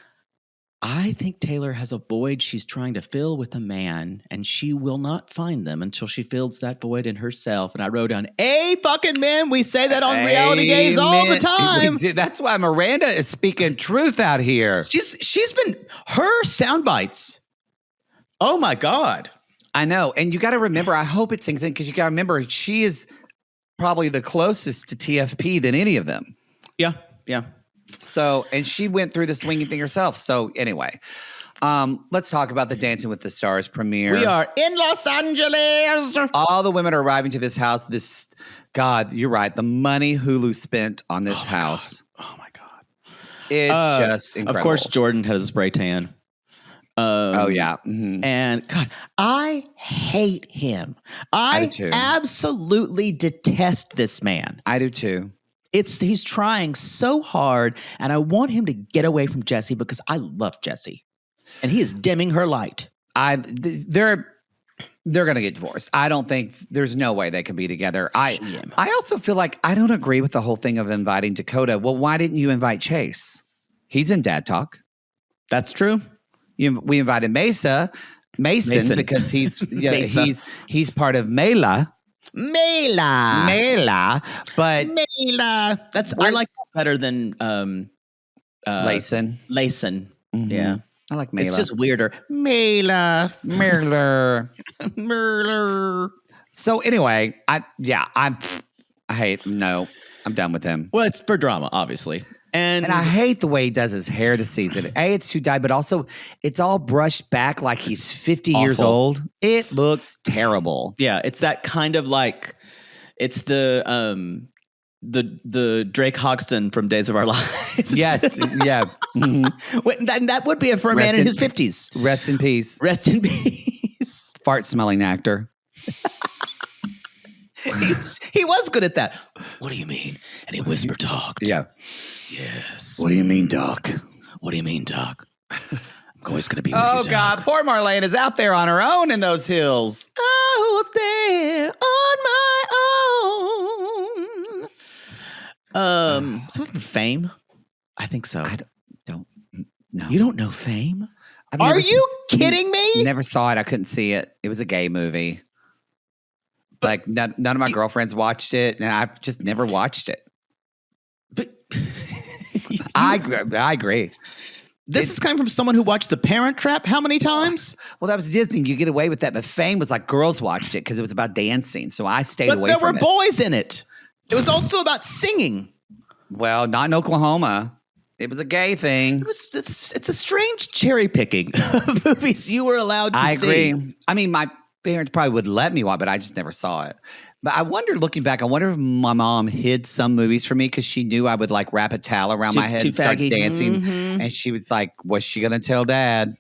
I think Taylor has a void she's trying to fill with a man, and she will not find them until she fills that void in herself. And I wrote down, fucking man, we say that on Reality Gays all the time. That's why Miranda is speaking truth out here. She's been, her sound bites. Oh my God. I know. And you got to remember, I hope it sinks in, because you got to remember, she is probably the closest to TFP than any of them. Yeah. So, and she went through the swinging thing herself. So anyway, let's talk about the Dancing with the Stars premiere. We are in Los Angeles. All the women are arriving to this house. God, you're right. The money Hulu spent on this house. Oh my God. It's just incredible. Of course, Jordan has a spray tan. Mm-hmm. And God, I hate him. I absolutely detest this man. I do too. He's trying so hard, and I want him to get away from Jessie because I love Jessie, and he is dimming her light. They're going to get divorced. I don't think there's no way they can be together. I also feel like I don't agree with the whole thing of inviting Dakota. Well, why didn't you invite Chase? He's in Dad Talk. That's true. We invited Mason because he's part of Mela. But Mela. I like that better than Layson. Mm-hmm. Yeah. I like Mela. It's just weirder. Mela. So anyway, I'm done with him. Well, it's for drama, obviously. And I hate the way he does his hair this season. It's too dyed, but also it's all brushed back like he's 50 years old. It looks terrible. Yeah, it's that kind of like, it's the Drake Hoxton from Days of Our Lives. Yes, yeah. Mm-hmm. That would be for a man in his 50s. Rest in peace. Rest in peace. Fart smelling actor. He was good at that. What do you mean? And he whisper talked. Yeah. Yes. What do you mean, Doc? What do you mean, Doc? I'm always going to be with you, Oh, Doc. God. Poor Marlene is out there on her own in those hills. Out there on my own. Something Fame? I think so. I don't know. You don't know Fame? I've Are never you kidding me? Never saw it. I couldn't see it. It was a gay movie. Like none of my girlfriends watched it, and I've just never watched it. But I agree. This is coming from someone who watched The Parent Trap how many times? Well, that was Disney. You get away with that, but Fame was like girls watched it because it was about dancing. So I stayed But away there from were it. boys in it. It was also about singing. Well, not in Oklahoma. It was a gay thing. It's a strange cherry picking of movies you were allowed to see. I agree. I mean, my parents probably would let me watch, but I just never saw it. But I wonder, looking back, I wonder if my mom hid some movies from me because she knew I would like wrap a towel around my head and start dancing. Mm-hmm. And she was like, was she going to tell Dad?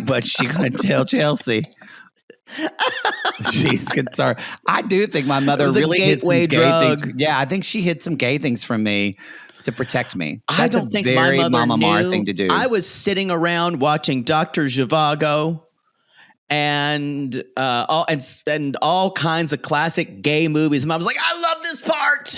But she going to tell Chelsea? She's concerned. I do think my mother really hid some gay things. Yeah, I think she hid some gay things from me to protect me. That's I don't think very my mother Mama Mar knew. thing to do. I was sitting around watching Dr. Zhivago and all kinds of classic gay movies. Mom was like, I love this part.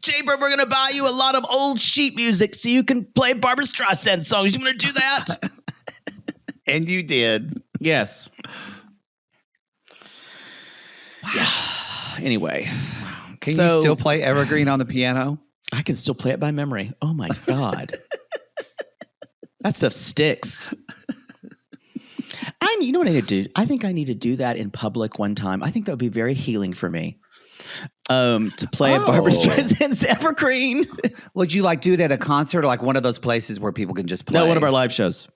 Jaybird, we're going to buy you a lot of old sheet music so you can play Barbra Streisand songs. You want to do that? And you did. Yes. Yeah. Anyway. Can you still play Evergreen on the piano? I can still play it by memory. Oh my God. That stuff sticks. You know what I need to do? I think I need to do that in public one time. I think that would be very healing for me. To play Barbra Streisand's Evergreen. Would you like do it at a concert or like one of those places where people can just play? No, one of our live shows.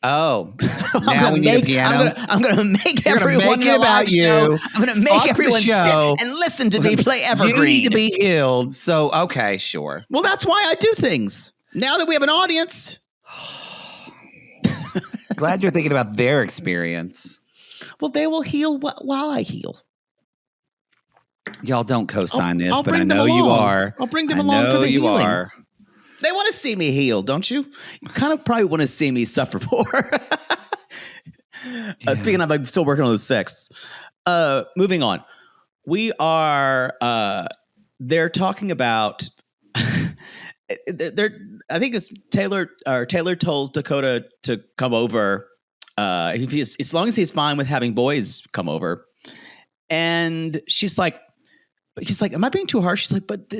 Oh, now we need a piano. I'm gonna make You're gonna everyone make it about you. I'm gonna make Fuck the everyone show. sit and listen to me play Evergreen. You need to be healed. So, okay, sure. Well, that's why I do things. Now that we have an audience. Glad you're thinking about their experience. Well, they will heal while I heal. Y'all don't co-sign this, I'll but I bring them know you along. are. I'll bring them along for the you healing. Are. They want to see me heal, don't you? You kind of probably want to see me suffer more. Speaking of, I'm still working on those sex. Moving on. We are, they're talking about, I think it's Taylor told Dakota to come over. As long as he's fine with having boys come over. And he's like, am I being too harsh? She's like, but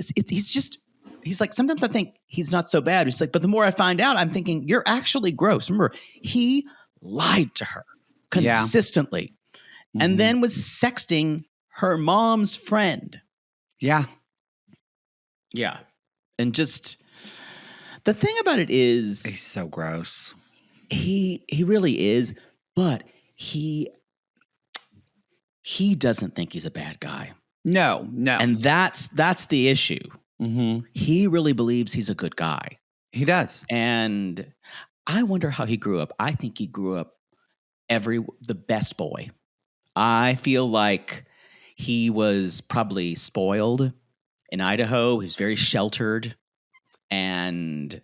he's like, sometimes I think he's not so bad. She's like, but the more I find out, I'm thinking you're actually gross. Remember, he lied to her consistently and then was sexting her mom's friend. Yeah. Yeah. And just the thing about it is he's so gross. He really is, but he doesn't think he's a bad guy. No. And that's the issue. Mm-hmm. He really believes he's a good guy. He does. And I wonder how he grew up. I think he grew up the best boy. I feel like he was probably spoiled in Idaho. He was very sheltered and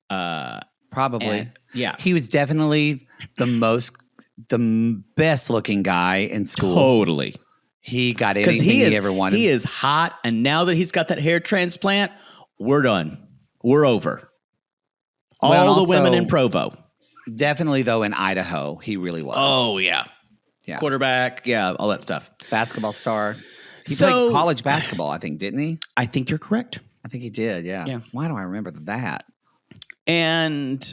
probably. Yeah. He was definitely the best looking guy in school. Totally. He got anything he ever wanted. He is hot, and now that he's got that hair transplant, we're done. We're over. All the women in Provo. Definitely, though, in Idaho, he really was. Oh, yeah. Yeah. Quarterback, yeah, all that stuff. Basketball star. He played college basketball, I think, didn't he? I think you're correct. I think he did, yeah. Why do I remember that? And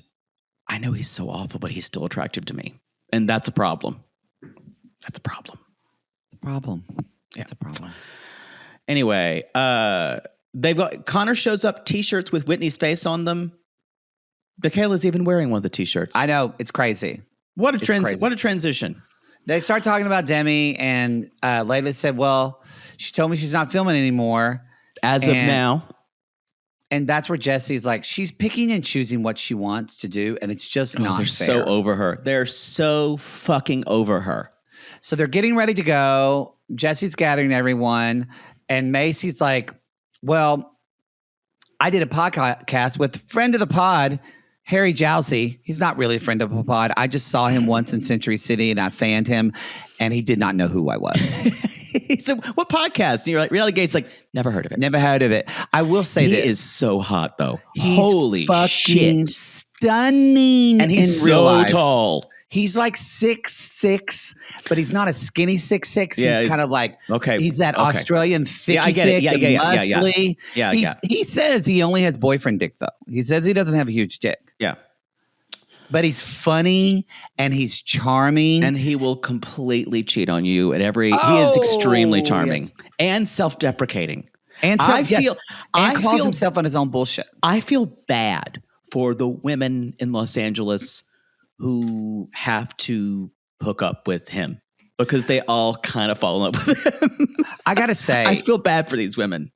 I know he's so awful, but he's still attractive to me. And that's a problem. That's a problem. It's a problem. Anyway, they've got Connor shows up t-shirts with Whitney's face on them. Michaela's even wearing one of the t-shirts. I know, it's crazy. What a transition. They start talking about Demi, and Layla said, well, she told me she's not filming anymore. As of now. And that's where Jesse's like, she's picking and choosing what she wants to do, and it's just not they're fair. so over her. They're so fucking over her. So they're getting ready to go. Jesse's gathering everyone, and Macy's like, well, I did a podcast with a friend of the pod, Harry Jowsey. He's not really a friend of the pod. I just saw him once in Century City, and I fanned him, and he did not know who I was. He said, what podcast? And you're like, RealityGays, like, never heard of it. Never heard of it. I will say He this. is so hot, though. He's Holy fucking shit. stunning. And he's in real so life. tall. He's like 6'6", but he's not a skinny 6'6". Yeah, he's kind of like, okay. he's that Okay. Australian thicky, I get it. thick Yeah, and yeah, yeah. muscly. Yeah, He says he only has boyfriend dick, though. He says he doesn't have a huge dick. Yeah. But he's funny and he's charming. And he will completely cheat on you at every. He is extremely charming and self-deprecating. And so, I feel. and I calls feel himself on his own bullshit. I feel bad for the women in Los Angeles who have to hook up with him because they all kind of fall in love with him. I gotta say, I feel bad for these women.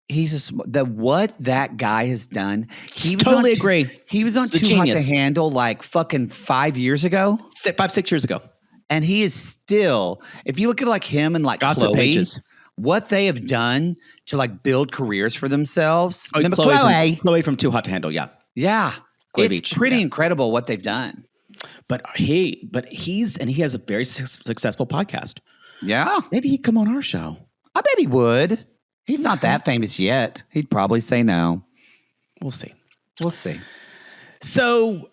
he's what that guy has done. He was Totally on agree. He was on He's a Too Hot to genius. Handle like fucking 5 years ago. 5-6 years ago. And he is still, if you look at like him and like Gossip Chloe, pages. what they have done to like build careers for themselves. Oh, Remember Chloe from Too Hot to Handle. Yeah. Yeah. Chloe It's Beach, pretty yeah. incredible what they've done. But he has a very successful podcast. Yeah. Maybe he'd come on our show. I bet he would. He's not that famous yet. He'd probably say no. We'll see. We'll see. So,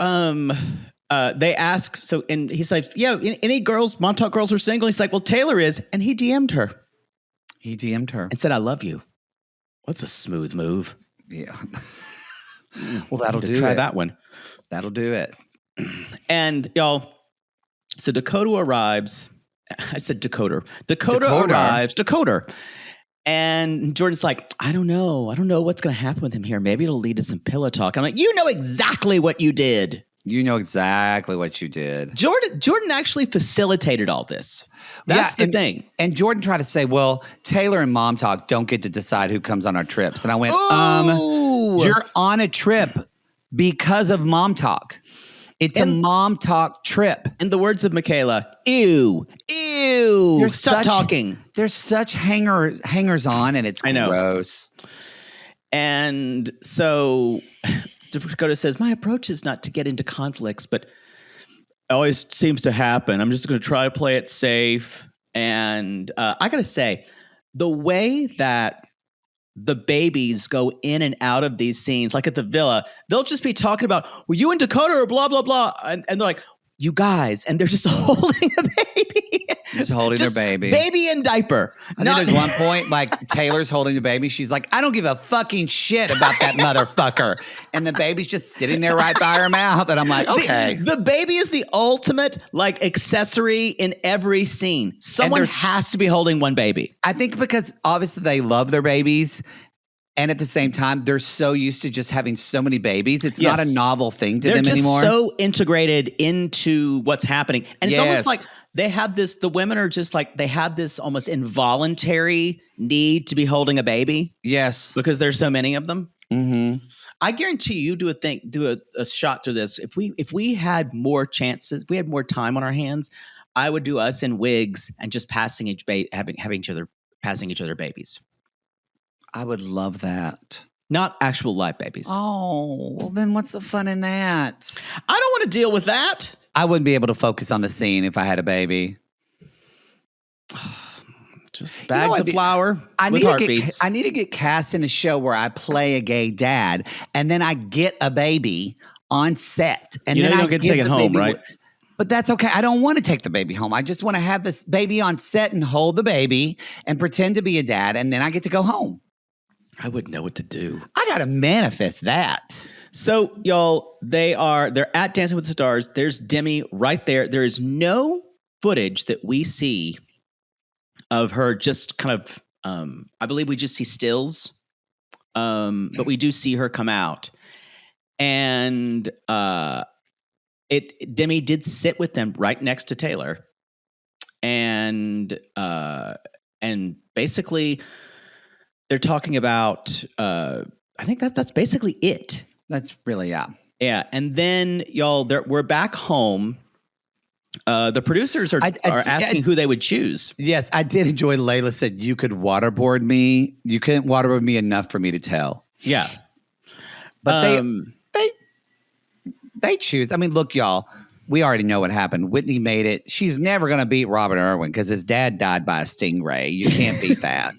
they ask. So, and he's like, "Yeah, any girls, MomTok girls are single." He's like, "Well, Taylor is," and he DM'd her He DM'd her. and said, "I love you." What's a smooth move? Yeah. Well, that'll Need to do try it. that one. That'll do it. And y'all, so Dakota arrives. I said Dakota. Dakota Dakota. arrives. Dakota. And Jordan's like, I don't know what's going to happen with him here. Maybe it'll lead to some pillow talk. I'm like, you know exactly what you did. You know exactly what you did. Jordan actually facilitated all this. That's the thing. And Jordan tried to say, well, Taylor and MomTok don't get to decide who comes on our trips. And I went, Ooh. you're on a trip because of MomTok. It's a MomTok trip. In the words of Michaela, ew. Stop talking. There's such hangers on, and it's I know. gross. And so Dakota says, my approach is not to get into conflicts, but it always seems to happen. I'm just going to try to play it safe. And I got to say, the way that the babies go in and out of these scenes, like at the villa, they'll just be talking about, well, you and Dakota are blah, blah, blah. And they're like, you guys, and they're just holding a baby. Just holding their baby. Baby in diaper. I think there's one point, like Taylor's holding the baby. She's like, I don't give a fucking shit about that motherfucker. And the baby's just sitting there right by her mouth. And I'm like, okay. The baby is the ultimate like accessory in every scene. Someone has to be holding one baby. I think because obviously they love their babies. And at the same time, they're so used to just having so many babies. It's not a novel thing to them anymore. They're just so integrated into what's happening. And it's almost like they have this, the women are just like, they have this almost involuntary need to be holding a baby. Yes. Because there's so many of them. Mm-hmm. I guarantee you do a shot through this. If we had more chances, we had more time on our hands, I would do us in wigs and just passing each other babies. I would love that. Not actual live babies. Oh, well then what's the fun in that? I don't want to deal with that. I wouldn't be able to focus on the scene if I had a baby. Just bags of flour with heartbeats. I need to get cast in a show where I play a gay dad, and then I get a baby on set, and you know then you don't get to take it home, right? But that's okay. I don't want to take the baby home. I just want to have this baby on set and hold the baby and pretend to be a dad, and then I get to go home. I wouldn't know what to do. I got to manifest that. So, y'all, they're at Dancing with the Stars. There's Demi right there. There is no footage that we see of her just kind of, I believe we just see stills, but we do see her come out. And Demi did sit with them right next to Taylor. And basically they're talking about I think that's basically it. That's really, yeah. Yeah. And then, y'all, we're back home. The producers are asking who they would choose. Yes, I did enjoy Layla said, you could waterboard me. You couldn't waterboard me enough for me to tell. Yeah. But they choose. I mean, look, y'all, we already know what happened. Whitney made it. She's never going to beat Robert Irwin because his dad died by a stingray. You can't beat that.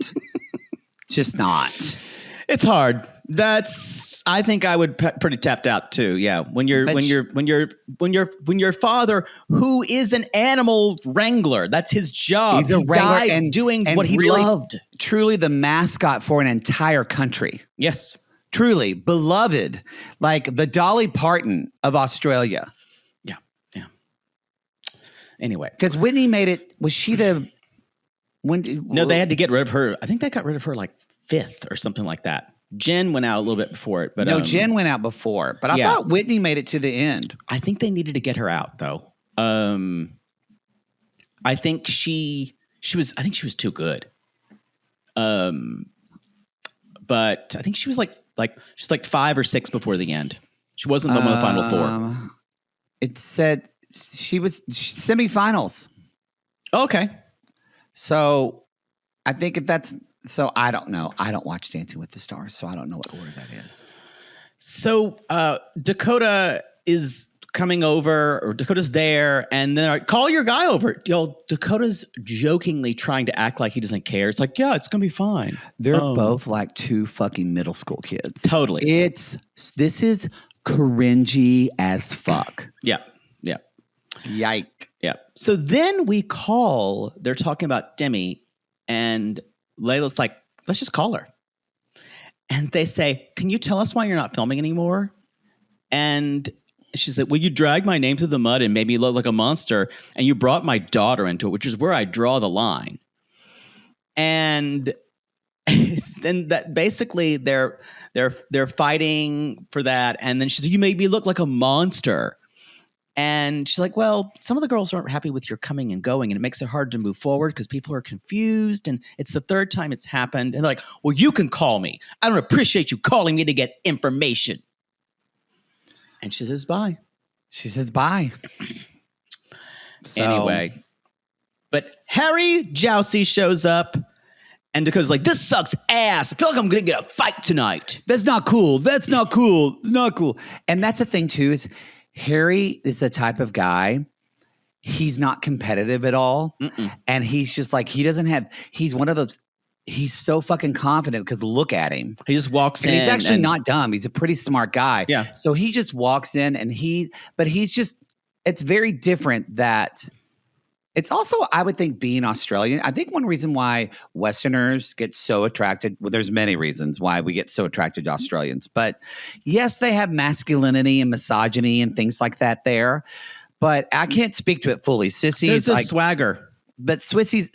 Just not. It's hard. I think I would pretty tapped out too. Yeah, when your father, who is an animal wrangler, that's his job. He's a wrangler and doing what he really, loved. Truly, the mascot for an entire country. Yes, truly beloved, like the Dolly Parton of Australia. Yeah. Anyway, because Whitney made it. Was she the? No, they had to get rid of her. I think they got rid of her like 5th or something like that. Jen went out a little bit before it, but no, Jen went out before. But I thought Whitney made it to the end. I think they needed to get her out though. I think she was too good. But I think she was like she's like 5 or 6 before the end. She wasn't the one of the final 4. It said she was semifinals. Okay. So I think if that's. So I don't know. I don't watch Dancing with the Stars, so I don't know what order that is. So Dakota is coming over, or Dakota's there, and then call your guy over. Dakota's jokingly trying to act like he doesn't care. It's like, yeah, it's gonna be fine. They're both like 2 fucking middle school kids. Totally. This is cringy as fuck. Yeah. Yike. Yeah. So then they're talking about Demi, and Layla's like, let's just call her. And they say, can you tell us why you're not filming anymore? And she's like, well, you dragged my name through the mud and made me look like a monster. And you brought my daughter into it, which is where I draw the line. And then that basically they're fighting for that. And then she's like, you made me look like a monster. And she's like, well, some of the girls aren't happy with your coming and going, and it makes it hard to move forward because people are confused, and it's the 3rd time it's happened. And they're like, well, you can call me. I don't appreciate you calling me to get information. And she says, bye. Anyway, but Harry Jowsey shows up, and Dakota's like, this sucks ass. I feel like I'm going to get a fight tonight. That's not cool. It's not cool. And that's the thing, too, is Harry is the type of guy, he's not competitive at all. Mm-mm. And he's just like, he's one of those, he's so fucking confident because look at him. He just walks in. He's actually not dumb. He's a pretty smart guy. Yeah. So he just walks in and it's very different that it's also, I would think, being Australian. I think one reason why Westerners get so attracted, well, there's many reasons why we get so attracted to Australians. But yes, they have masculinity and misogyny and things like that there. But I can't speak to it fully. Sissies. There's a swagger. But sissies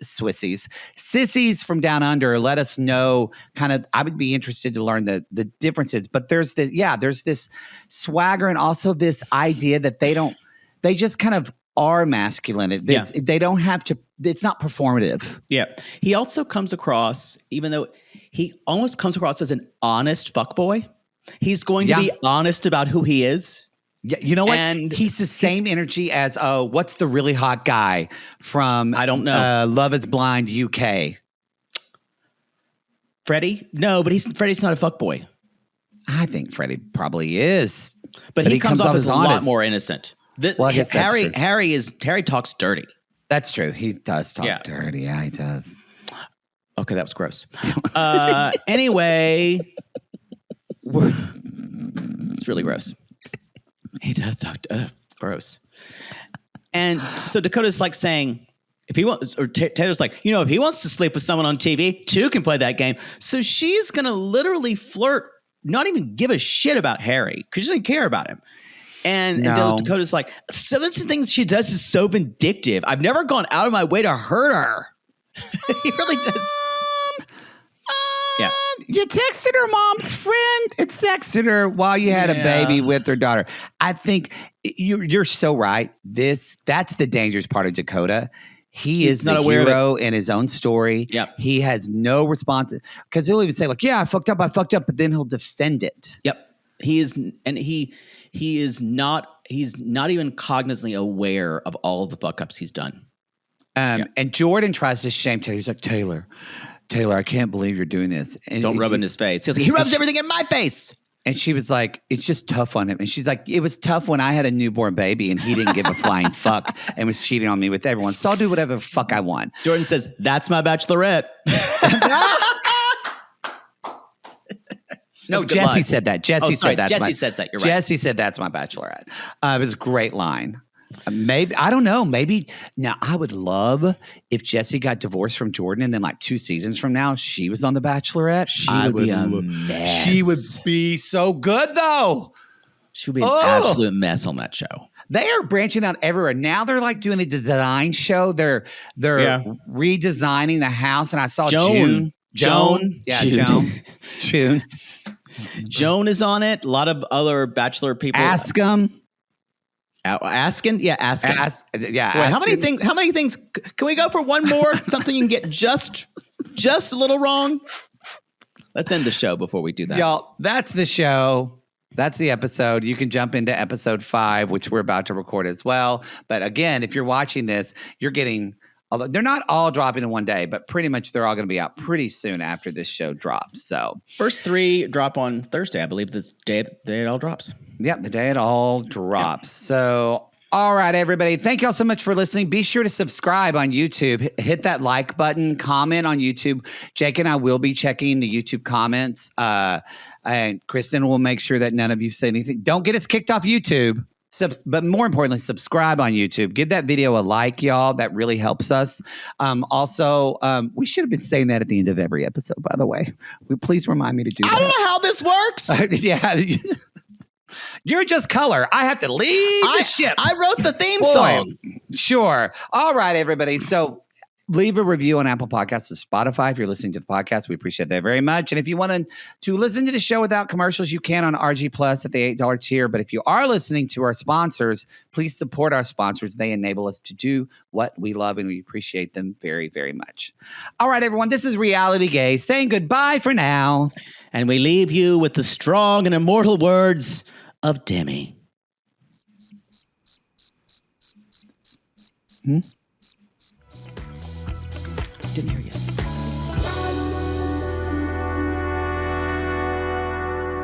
from down under, let us know kind of, I would be interested to learn the differences. But there's this swagger and also this idea that they just kind of are masculine. They don't have to, it's not performative. Yeah. He also comes across, even though he almost comes across as an honest fuckboy, he's going to be honest about who he is. Yeah, you know what? And he's the same energy as, what's the really hot guy from, I don't know, Love is Blind UK? Freddie? No, but Freddie's not a fuckboy. I think Freddie probably is. But he comes off as a lot more innocent. Harry talks dirty. That's true. He does talk dirty. Yeah, he does. Okay, that was gross. Anyway, it's really gross. He does talk gross. And so Dakota's like saying, if he wants, or Taylor's like, if he wants to sleep with someone on TV, 2 can play that game. So she's going to literally flirt, not even give a shit about Harry because she doesn't care about him. And Dakota's like, some of the things she does is so vindictive. I've never gone out of my way to hurt her. He really does. Yeah. You texted her mom's friend and sexted her while you had a baby with her daughter. I think you're so right. That's the dangerous part of Dakota. He is not the aware of hero in his own story. Yep. He has no response because he'll even say like, "Yeah, I fucked up," but then he'll defend it. Yep. He is, and he is not. He's not even cognizantly aware of all of the fuck ups he's done. And Jordan tries to shame Taylor. He's like, Taylor, I can't believe you're doing this. And Don't rub it in his face. He's like, he rubs everything in my face. And she was like, it's just tough on him. And she's like, it was tough when I had a newborn baby and he didn't give a flying fuck and was cheating on me with everyone. So I'll do whatever the fuck I want. Jordan says, that's my bachelorette. No, Jesse said that. Jesse said that. Jesse says that. You're right. Jesse said that's my bachelorette. It was a great line. Maybe, I don't know. Maybe now I would love if Jesse got divorced from Jordan and then like 2 seasons from now, she was on The Bachelorette. She would be a mess. She would be so good though. She would be an absolute mess on that show. They are branching out everywhere. Now they're like doing a design show. They're redesigning the house. And I saw June. Yeah, June. Joan is on it. A lot of other Bachelor people. Askham. Asking? Yeah, asking. Wait, how many things? How many things? Can we go for one more? Something you can get just a little wrong? Let's end the show before we do that. Y'all, that's the show. That's the episode. You can jump into episode 5, which we're about to record as well. But again, if you're watching this, you're getting, although they're not all dropping in one day, but pretty much they're all going to be out pretty soon after this show drops. So first 3 drop on Thursday, I believe, the day it all drops. Yep, the day it all drops. Yep. So, all right, everybody. Thank y'all so much for listening. Be sure to subscribe on YouTube. Hit that like button. Comment on YouTube. Jake and I will be checking the YouTube comments. And Kristen will make sure that none of you say anything. Don't get us kicked off YouTube. But more importantly, subscribe on YouTube. Give that video a like, y'all. That really helps us. Also, we should have been saying that at the end of every episode, by the way. Please remind me to do that. I don't know how this works. Yeah. You're just color. I have to leave the ship. I wrote the theme song. Sure. All right, everybody. So leave a review on Apple Podcasts or Spotify if you're listening to the podcast. We appreciate that very much. And if you want to listen to the show without commercials, you can on RG Plus at the $8 tier. But if you are listening to our sponsors, please support our sponsors. They enable us to do what we love, and we appreciate them very, very much. All right, everyone. This is Reality Gays saying goodbye for now. And we leave you with the strong and immortal words of Demi. Didn't hear you.